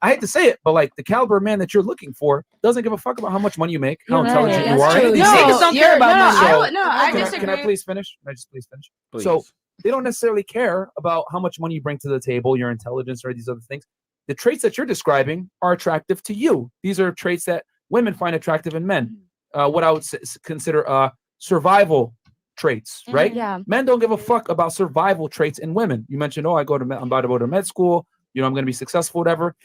I hate to say it, but like the caliber of man that you're looking for doesn't give a fuck about how much money you make, how intelligent you are. These niggas don't care about money. I Can disagree. I please finish? Can I just please finish? Please. So they don't necessarily care about how much money you bring to the table, your intelligence, or these other things. The traits that you're describing are attractive to you. These are traits that women find attractive in men. What I would consider survival traits, right? Yeah. Men don't give a fuck about survival traits in women. You mentioned, oh, I'm about to go to med school. You know, I'm going to be successful, whatever.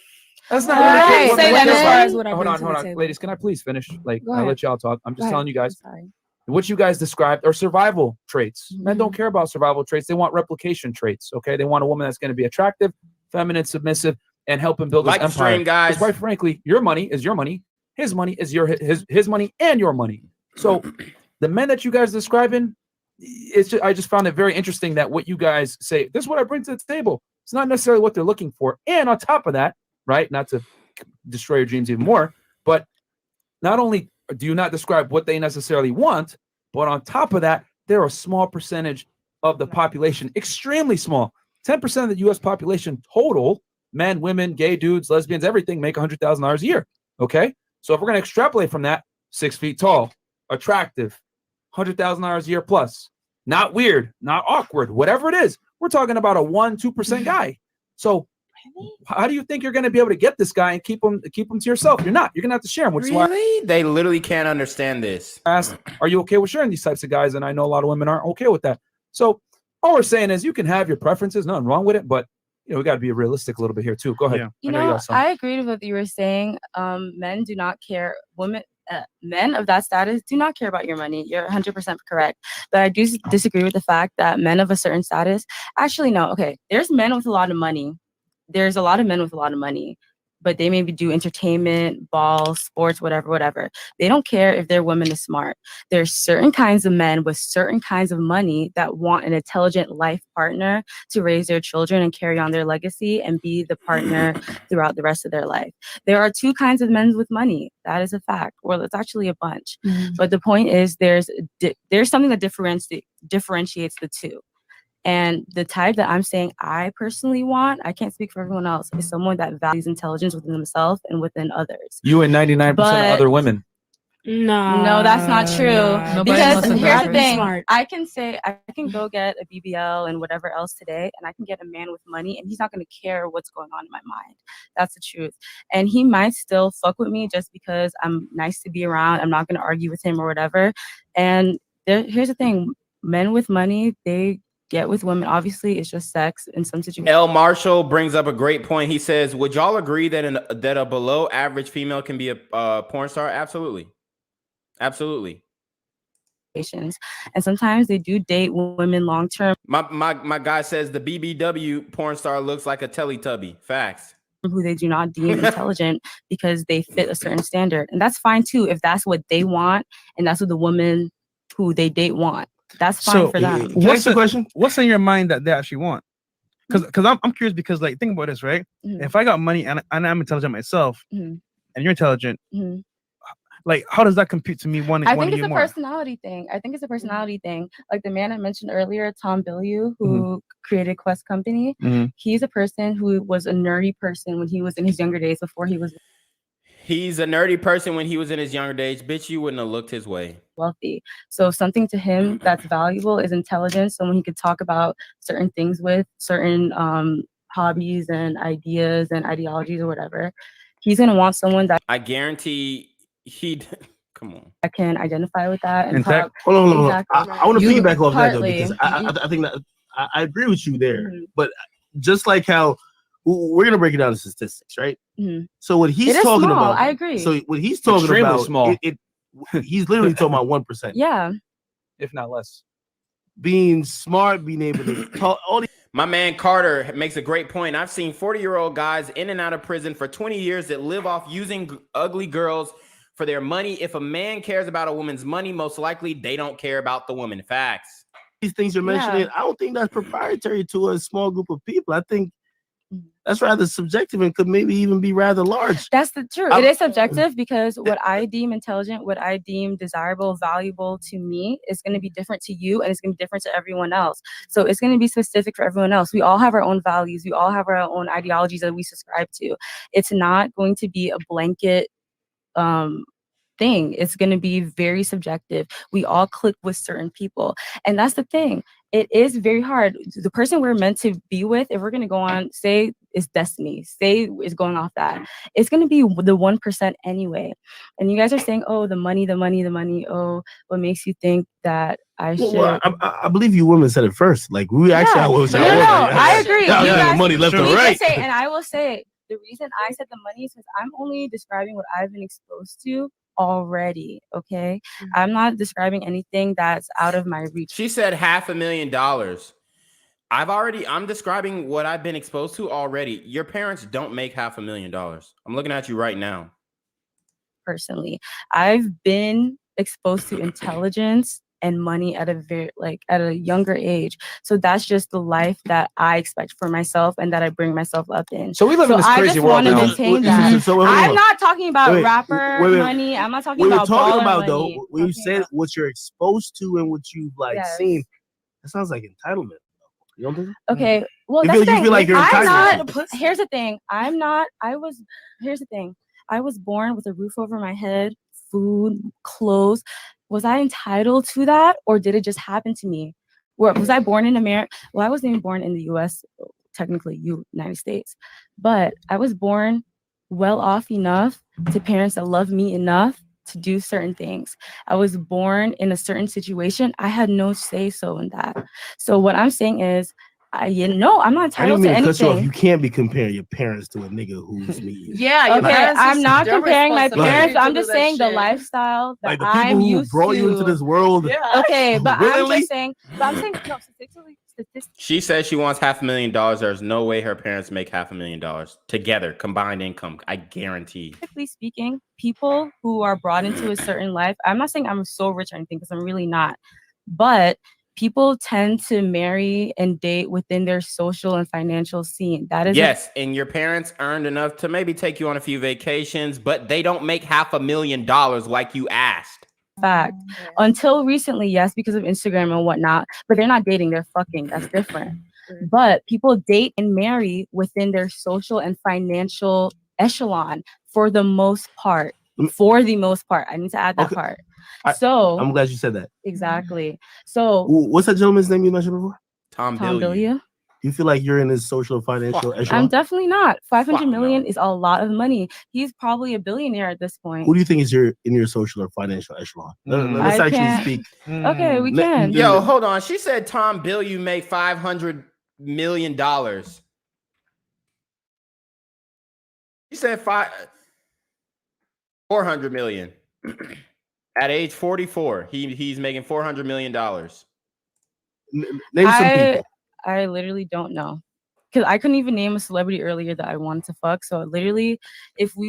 That's not Right. really Say that as far as what I Hold bring on, to hold the on. table. Ladies, can I please finish? Like, Go I'll ahead. let y'all talk. I'm just Go telling ahead. you guys. I'm sorry. What you guys described are survival traits. Men don't care about survival traits. They want replication traits, okay? They want a woman that's going to be attractive, feminine, submissive, and help him build his Like the empire. stream, guys. 'Cause quite frankly, your money is your money. His money is his money and your money. So the men that you guys describing, I just found it very interesting that what you guys say, this is what I bring to the table. It's not necessarily what they're looking for. And on top of that, right, not to destroy your dreams even more, but not only do you not describe what they necessarily want, but on top of that, they're a small percentage of the population, extremely small. 10% of the U.S. population total, men, women, gay dudes, lesbians, everything, make $100,000 a year. Okay? So if we're going to extrapolate from that, 6 feet tall, attractive, $100,000 a year plus, not weird, not awkward, whatever it is, we're talking about a 1-2% guy. So how do you think you're going to be able to get this guy and keep him to yourself? You're not. You're going to have to share him. Which is why They literally can't understand this. asked, are you okay with sharing these types of guys? And I know a lot of women aren't okay with that. So all we're saying is you can have your preferences, nothing wrong with it, but we got to be realistic a little bit here too. Go ahead. You you know, got something. I agreed with what you were saying. Men do not care. Men of that status do not care about your money. You're 100% correct. But I do disagree with the fact that men of a certain status, actually, no. Okay, there's men with a lot of money. There's a lot of men with a lot of money, but they maybe do entertainment, balls, sports, whatever. They don't care if their woman is smart. There's certain kinds of men with certain kinds of money that want an intelligent life partner to raise their children and carry on their legacy and be the partner throughout the rest of their life. There are two kinds of men with money. That is a fact. Well, it's actually a bunch. But the point is there's something that differentiates the two. And the type that I'm saying I personally want, I can't speak for everyone else, is someone that values intelligence within themselves and within others. You and 99% of other women. No, that's not true. Nobody Because wants to here's the be thing. smart. I can go get a BBL and whatever else today, and I can get a man with money, and he's not going to care what's going on in my mind. That's the truth. And he might still fuck with me just because I'm nice to be around. I'm not going to argue with him or whatever. And here's the thing. Men with money, they get with women. Obviously, it's just sex in some situations. L. Marshall brings up a great point. He says, would y'all agree that a below average female can be a porn star? Absolutely. Absolutely. And sometimes they do date women long term. My guy says the BBW porn star looks like a Teletubby. Facts. Who they do not deem intelligent because they fit a certain standard. And that's fine too if that's what they want and that's what the woman who they date want. That's fine for them. What's the question? What's in your mind that they actually want? Because I'm curious because like think about this, right? If I got money and I'm intelligent myself and you're intelligent, like how does that compute to me wanting I think it's you a more? personality thing. I think it's a personality thing. Like the man I mentioned earlier, Tom Bilyeu, who created Quest Company, he's a person who was a nerdy person when he was in his younger days before he was He's a nerdy person when he was in his younger days. Bitch, you wouldn't have looked his way. wealthy. So something to him that's valuable is intelligence. Someone he could talk about certain things with, certain hobbies and ideas and ideologies or whatever. He's gonna want someone that I guarantee he'd come on. I can identify with that and In fact, talk. hold on. Exactly. I want to You piggyback off that though, partly- because I think that I agree with you there. But just like how we're gonna break it down to statistics, right? So what he's It is talking small, about, I agree. So what he's talking Extremely about, small. He's literally talking about 1%. Yeah, if not less. Being smart, being able to talk. All these My man Carter makes a great point. I've seen 40-year-old guys in and out of prison for 20 years that live off using ugly girls for their money. If a man cares about a woman's money, most likely they don't care about the woman. Facts. these things you're mentioning, I don't think that's proprietary to a small group of people. I think that's rather subjective and could maybe even be rather large. that's the truth. It is subjective because what I deem intelligent, what I deem desirable, valuable to me is going to be different to you and it's going to be different to everyone else. So it's going to be specific for everyone else. We all have our own values. We all have our own ideologies that we subscribe to. It's not going to be a blanket thing. It's going to be very subjective. We all click with certain people. And that's the thing. It is very hard. The person we're meant to be with, if we're going to go on, say is destiny, say is going off that, it's going to be the 1% anyway. And you guys are saying, oh, the money. Oh, what makes you think that I should? Well, I believe you women said it first. Like we actually, I agree. Y'all You got guys- money left we and can right. say, and I will say, the reason I said the money is because I'm only describing what I've been exposed to already. Okay, I'm not describing anything that's out of my reach. She said $500,000. I'm describing what I've been exposed to already. Your parents don't make $500,000. I'm looking at you right now. Personally, I've been exposed to intelligence and money at a younger age. So that's just the life that I expect for myself and that I bring myself up in. So we live in this crazy world now. I just want to maintain that. I'm not talking about Wait, rapper wait. money. I'm not talking We were about talking baller about money. though. When you said what you're exposed to and what you've Yes. seen, that sounds like entitlement. You don't think so? Okay. Well, You that's feel- the you thing. feel like you're entitled. Here's the thing. Here's the thing. I was born with a roof over my head, food, clothes. Was I entitled to that, or did it just happen to me? Was I born in America? Well, I wasn't even born in the U.S. Technically, United States, but I was born well off enough to parents that love me enough to do certain things. I was born in a certain situation. I had no say so in that. So what I'm saying is, I'm not I didn't entitled mean to to cut you off. anything. You can't be comparing your parents to a nigga who's me. Yeah, Okay, I'm not comparing my parents. I'm to just do that saying the shit. lifestyle that Like the people I'm who used brought to. you into this world. Okay, but I'm willingly. just saying. But I'm saying no. Statistically, She says she wants $500,000. There's no way her parents make $500,000 together, combined income. I guarantee. speaking, people who are brought into a certain life. I'm not saying I'm so rich or anything because I'm really not, but people tend to marry and date within their social and financial scene. That is Yes, and your parents earned enough to maybe take you on a few vacations, but they don't make $500,000 like you asked. fact. Until recently, yes, because of Instagram and whatnot, but they're not dating, they're fucking. That's different. But people date and marry within their social and financial echelon for the most part. For the most part. I need to add that part. I'm glad you said that. Exactly. So What's that gentleman's name you mentioned before? Tom Billion. You feel like you're in his social financial echelon? I'm definitely not. 500 million is a lot of money. He's probably a billionaire at this point. Who do you think is in your social or financial echelon? Let's I actually can't- speak. Okay, we can. Yo, hold on. She said Tom Billion make $500 million. She said 400 million. At age 44, he's making $400 million. Name some people. I literally don't know. Because I couldn't even name a celebrity earlier that I wanted to fuck. So literally, if we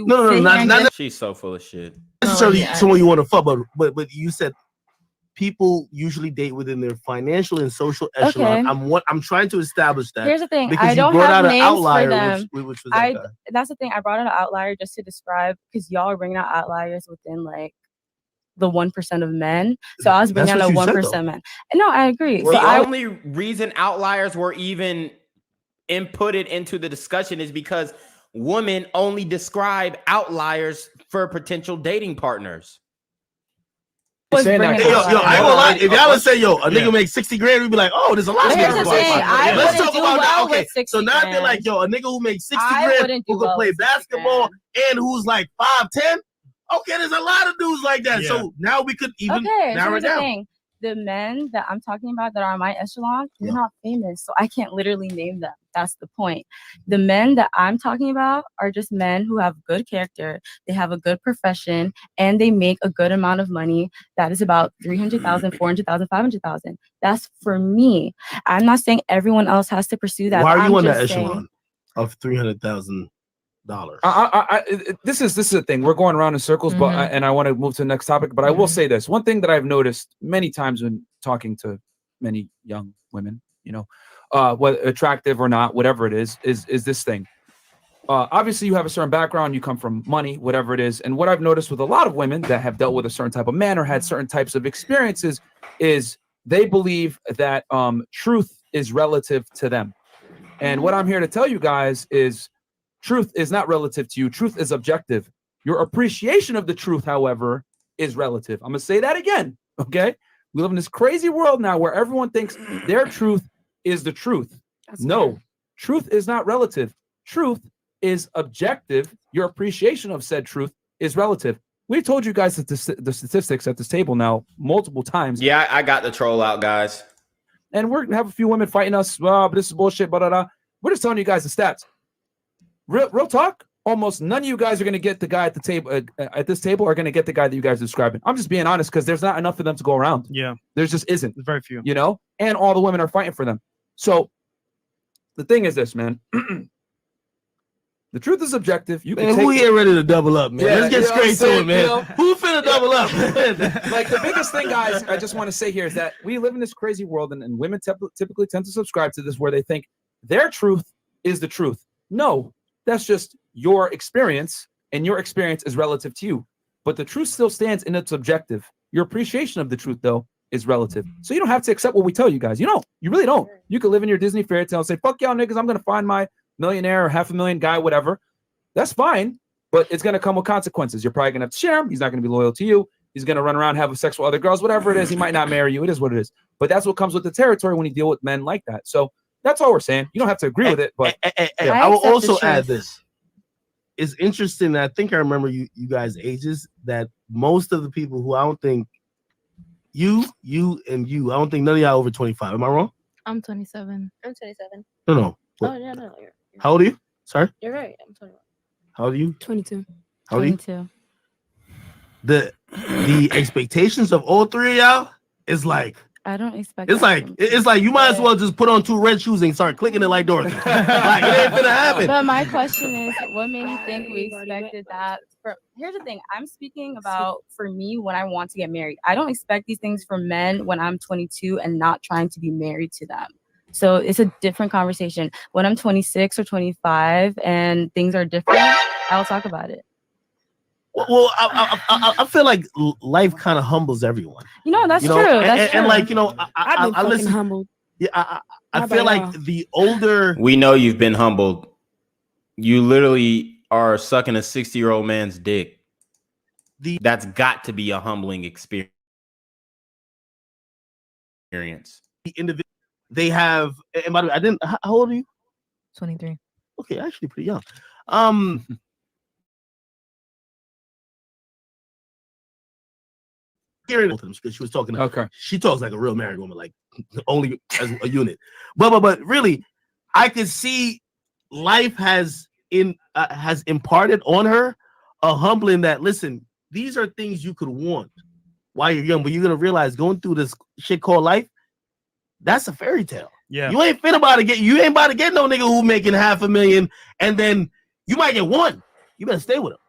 She's so full of shit. Necessarily someone you want to fuck, but you said people usually date within their financial and social echelon. Okay. I'm trying to establish that. Here's the thing. because I you don't brought have out an names outlier, for them. which was that guy. That's the thing. I brought out an outlier just to describe, because y'all are bringing out outliers within like the 1% of men. So I was bringing out a 1% men. No, I agree. The So only reason outliers were even inputted into the discussion is because women only describe outliers for potential dating partners. Yo, I ain't gonna lie. If y'all would say, yo, a nigga makes 60 grand, we'd be like, oh, there's a lot of Here's niggas. the thing, I Let's wouldn't talk do about that. well Okay, with 60 so now I feel grand. like, yo, a nigga who makes 60 I grand, wouldn't do who can well play with 60 basketball, and who's like 5'10". Okay, there's a lot of dudes like that. So now we could even narrow here's it the down. thing. The men that I'm talking about that are on my echelon, they're not famous, so I can't literally name them. That's the point. The men that I'm talking about are just men who have good character, they have a good profession, and they make a good amount of money. That is about 300,000, 400,000, 500,000. That's for me. I'm not saying everyone else has to pursue that. Why but are you I'm on that just saying- echelon of $300,000? This is the thing. We're going around in circles, but and I want to move to the next topic. But I will say this: one thing that I've noticed many times when talking to many young women, whether attractive or not, whatever it is this thing. Obviously, you have a certain background, you come from money, whatever it is. And what I've noticed with a lot of women that have dealt with a certain type of man or had certain types of experiences is they believe that truth is relative to them. And what I'm here to tell you guys is truth is not relative to you. Truth is objective. Your appreciation of the truth, however, is relative. I'm going to say that again, okay? We live in this crazy world now where everyone thinks their truth is the truth. No, truth is not relative. Truth is objective. Your appreciation of said truth is relative. We've told you guys the statistics at this table now multiple times. Yeah, I got the troll out, guys. And we're going to have a few women fighting us. But this is bullshit. We're just telling you guys the stats. Real talk. Almost none of you guys are going to get the guy at the table at this table are going to get the guy that you guys are describing. I'm just being honest because there's not enough of them to go around. Yeah, there just isn't. There's very few. And all the women are fighting for them. So the thing is this, man. The truth is objective. You can Man, who here ready to double up, man? Yeah, Let's get you know what I'm straight to it, saying, man. you know? Who finna double up? Like the biggest thing, guys, I just want to say here is that we live in this crazy world, and women typically tend to subscribe to this where they think their truth is the truth. No, that's just your experience, and your experience is relative to you. But the truth still stands in its objective. Your appreciation of the truth, though, is relative. So you don't have to accept what we tell you guys. You don't. You really don't. You could live in your Disney fairy tale and say, fuck y'all niggas, I'm going to find my millionaire or $500,000 guy, whatever. That's fine, but it's going to come with consequences. You're probably going to have to share him. He's not going to be loyal to you. He's going to run around, have sex with other girls, whatever it is. He might not marry you. It is what it is. But that's what comes with the territory when you deal with men like that. So that's all we're saying. You don't have to agree with it, but I will also add this. It's interesting. I think I remember you guys' ages, that most of the people who I don't think you, I don't think none of y'all over 25. Am I wrong? I'm 27. I'm 27. No. Oh, yeah, no. How old are you? Sorry? You're right. I'm 21. How old are you? 22. How old are you? 22. The expectations of all three of y'all is like, I don't expect. it's like you might as well just put on 2 red shoes and start clicking it like Dorothy. Like, it ain't gonna happen. But my question is, what made you think we expected that? Here's the thing. I'm speaking about for me when I want to get married. I don't expect these things from men when I'm 22 and not trying to be married to them. So it's a different conversation. When I'm 26 or 25 and things are different, I'll talk about it. Well, I feel like life kind of humbles everyone. You know, that's true. And like, you know, I've been listen. humbled. Yeah, I feel like the older we know you've been humbled. You literally are sucking a 60-year-old man's dick. That's got to be a humbling experience. The individual, they have. And by the way, I didn't. How old are you? 23. Okay, actually pretty young. Hearing both of them because she was talking. Okay, she talks like a real married woman, like only as a unit. But really, I can see life has imparted on her a humbling that. Listen, these are things you could want while you're young, but you're gonna realize going through this shit called life, that's a fairy tale. Yeah, you ain't about to get no nigga who making $500,000 and then you might get one. You better stay with him.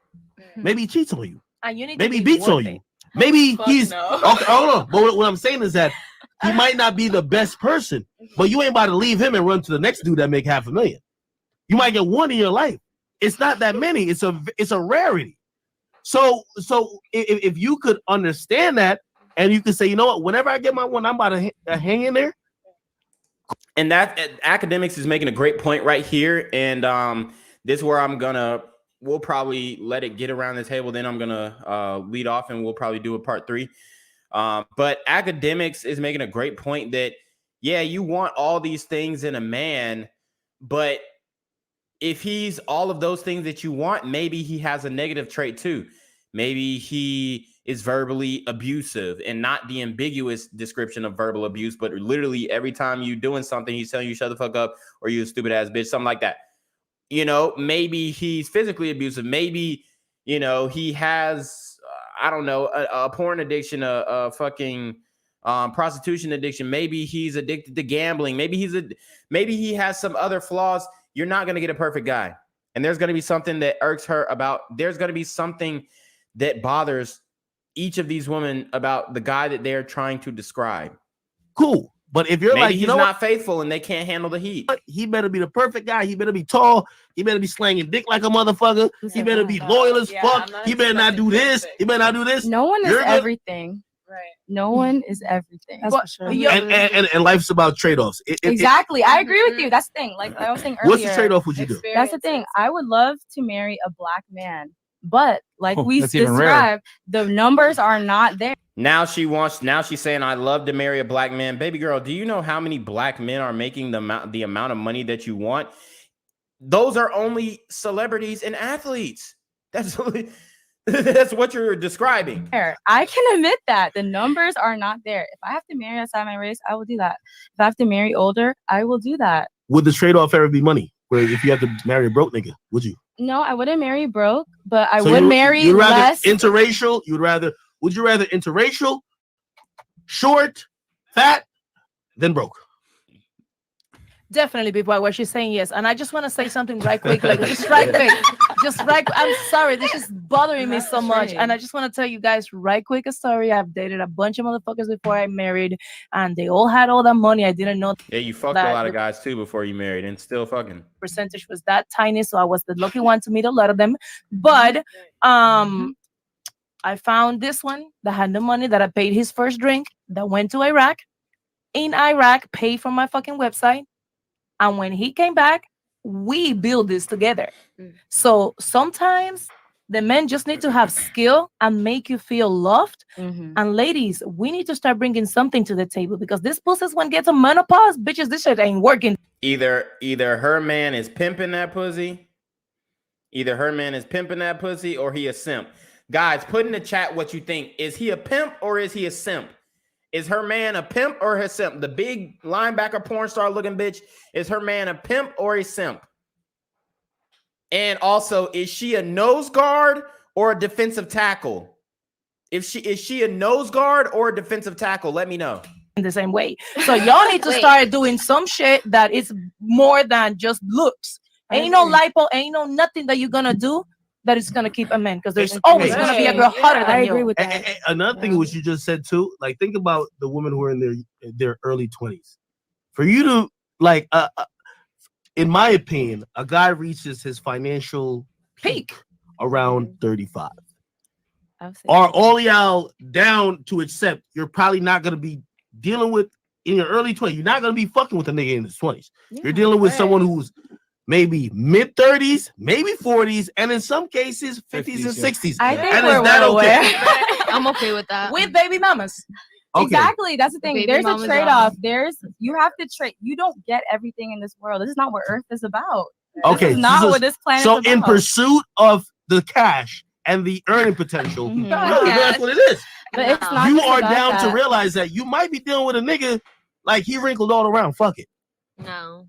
Maybe he cheats on you. Maybe he beats on you. Maybe he's okay, hold on. But what I'm saying is that he might not be the best person, but you ain't about to leave him and run to the next dude that make $500,000. You might get one in your life. It's not that many. It's a rarity. So if you could understand that and you could say, you know what, whenever I get my one, I'm about to hang in there. And that academics is making a great point right here. And this is where we'll probably let it get around the table. Then I'm gonna lead off and we'll probably do a part 3. But academics is making a great point that, yeah, you want all these things in a man, but if he's all of those things that you want, maybe he has a negative trait too. Maybe he is verbally abusive, and not the ambiguous description of verbal abuse, but literally every time you're doing something, he's telling you shut the fuck up or you a stupid ass bitch, something like that. You know, maybe he's physically abusive. Maybe, you know, he has, I don't know, a porn addiction, a fucking prostitution addiction. Maybe he's addicted to gambling. Maybe he has some other flaws. You're not going to get a perfect guy. And there's going to be something that irks her about, there's going to be something that bothers each of these women about the guy that they're trying to describe. Cool. But if you're maybe like, he's not faithful and they can't handle the heat. He better be the perfect guy. He better be tall. He better be slanging dick like a motherfucker. He better be loyal as fuck. He better not do this. He better not do this. No one is everything. Right. No one is everything. That's for sure. And life's about trade-offs. Exactly. I agree with you. That's the thing. Like I was saying earlier. What's the trade-off would you do? That's the thing. I would love to marry a black man. But like we that's even described, the numbers are not there. Now she's saying, I love to marry a black man. Baby girl, do you know how many black men are making the amount of money that you want? Those are only celebrities and athletes. That's what you're describing. I can admit that the numbers are not there. If I have to marry outside my race, I will do that. If I have to marry older, I will do that. Would the trade-off ever be money? Where if you have to marry a broke nigga, would you? No, I wouldn't marry broke, but I would marry less. Interracial? Would you rather interracial, short, fat, than broke? Definitely, before where she's saying yes. And I just want to say something right quick, like just right quick. I'm sorry, this is bothering me so much. And I just want to tell you guys right quick a story. I've dated a bunch of motherfuckers before I married, and they all had all that money. I didn't know. Yeah, you fucked a lot of guys too before you married, and still fucking. Percentage was that tiny, so I was the lucky one to meet a lot of them. But I found this one that had no money, that I paid his first drink, that went to Iraq. In Iraq, paid for my fucking website. And when he came back, we build this together. So sometimes the men just need to have skill and make you feel loved. And ladies, we need to start bringing something to the table, because this pussy, when gets a menopause, bitches, this shit ain't working. Either her man is pimping that pussy. Either her man is pimping that pussy, or he a simp. Guys, put in the chat what you think. Is he a pimp or is he a simp? Is her man a pimp or a simp? The big linebacker porn star looking bitch, is her man a pimp or a simp? And also, is she a nose guard or a defensive tackle? Is she a nose guard or a defensive tackle? Let me know. In the same way. So y'all need to start doing some shit that is more than just looks. Ain't no lipo, ain't no nothing that you're gonna do that is gonna keep a man, because there's always gonna be a girl hotter than you. I agree with that. And another thing which you just said too, like think about the women who are in their early 20s. For you to like, in my opinion, a guy reaches his financial peak around 35. Are all y'all down to accept you're probably not gonna be dealing with in your early 20s? You're not gonna be fucking with a nigga in his 20s. You're dealing with someone who's maybe mid 30s, maybe 40s, and in some cases 50s and 60s. I think and we're well aware. I'm okay with that. With baby mamas. Okay. Exactly. That's the thing. Baby There's a mamas trade-off. are- You have to trade. You don't get everything in this world. This is not what Earth is about. Okay, This is not what this planet so is in about. pursuit of the cash and the earning potential, that's what it is. But it's not You just are about down that. to realize that you might be dealing with a nigga like he wrinkled all around. Fuck it. No.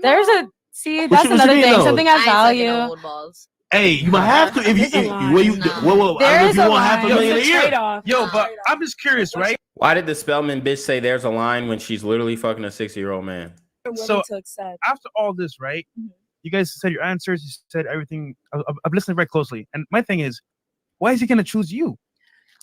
There's a see. What That's you another mean, thing. though? Something I has ain't sucking value. no old balls. Hey, you might have to if you I don't know if you want half a million a year. Yo, but I'm just curious, right? Why did the Spellman bitch say there's a line when she's literally fucking a 60-year-old man? So after all this, right? You guys said your answers. You said everything. I've listened very closely, and my thing is, why is he gonna choose you?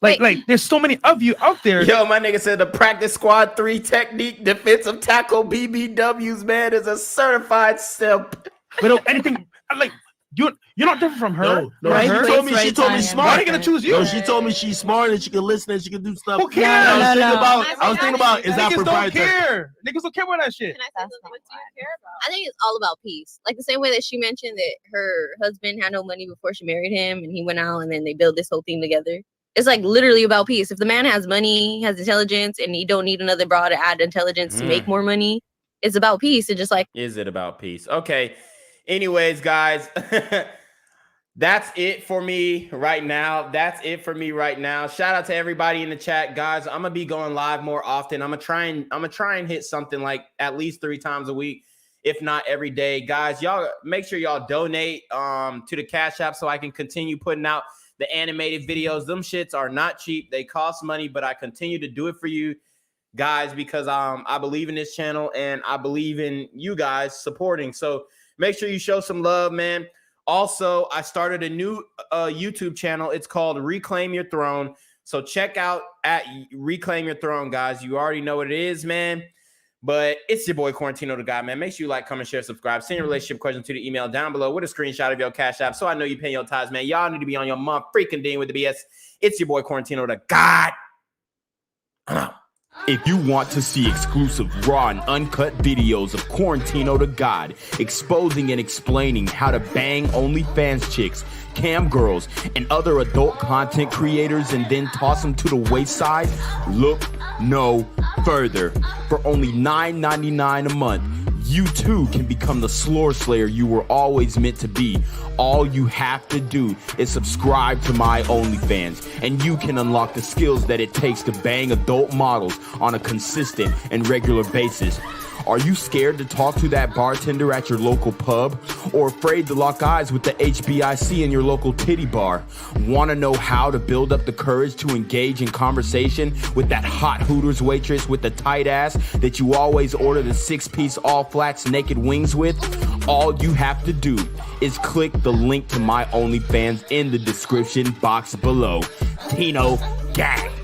Like, there's so many of you out there. Yo, my nigga said the practice squad 3 technique defensive tackle BBWs, man, is a certified simp. But anything like you're not different from her. No, right? she told me smart. Why are they gonna choose you? No, she told me she's smart and she can listen and she can do stuff. Who cares? I was thinking about is that Niggas don't proprietary? care. Niggas don't care about that shit. I think it's all about peace. Like the same way that she mentioned that her husband had no money before she married him and he went out and then they built this whole thing together. It's like literally about peace. If the man has money, has intelligence, and he don't need another broad to add intelligence to make more money, it's about peace. It's just like, is it about peace? Okay. Anyways, guys, that's it for me right now. Shout out to everybody in the chat, guys. I'm gonna be going live more often. I'm gonna try and hit something like at least 3 times a week, if not every day. Guys, y'all make sure y'all donate to the Cash App so I can continue putting out the animated videos. Them shits are not cheap. They cost money, but I continue to do it for you guys because I believe in this channel and I believe in you guys supporting. So make sure you show some love, man. Also, I started a new YouTube channel. It's called Reclaim Your Throne. So check out at Reclaim Your Throne, guys. You already know what it is, man. But it's your boy Quarantino Da GAWD, man. Make sure you like, comment, share, subscribe. Send your relationship question to the email down below with a screenshot of your Cash App so I know you pay your tithes, man. Y'all need to be on your mom freaking ding with the BS. It's your boy Quarantino Da GAWD. I'm out. If you want to see exclusive raw and uncut videos of Quarantino Da GAWD exposing and explaining how to bang OnlyFans chicks, cam girls, and other adult content creators and then toss them to the wayside, look no further. For only $9.99 a month, you too can become the Slore Slayer you were always meant to be. All you have to do is subscribe to my OnlyFans, and you can unlock the skills that it takes to bang adult models on a consistent and regular basis. Are you scared to talk to that bartender at your local pub? Or afraid to lock eyes with the HBIC in your local titty bar? Want to know how to build up the courage to engage in conversation with that hot Hooters waitress with the tight ass that you always order the 6-piece all flats naked wings with? All you have to do is click the link to my OnlyFans in the description box below. Tino Gang.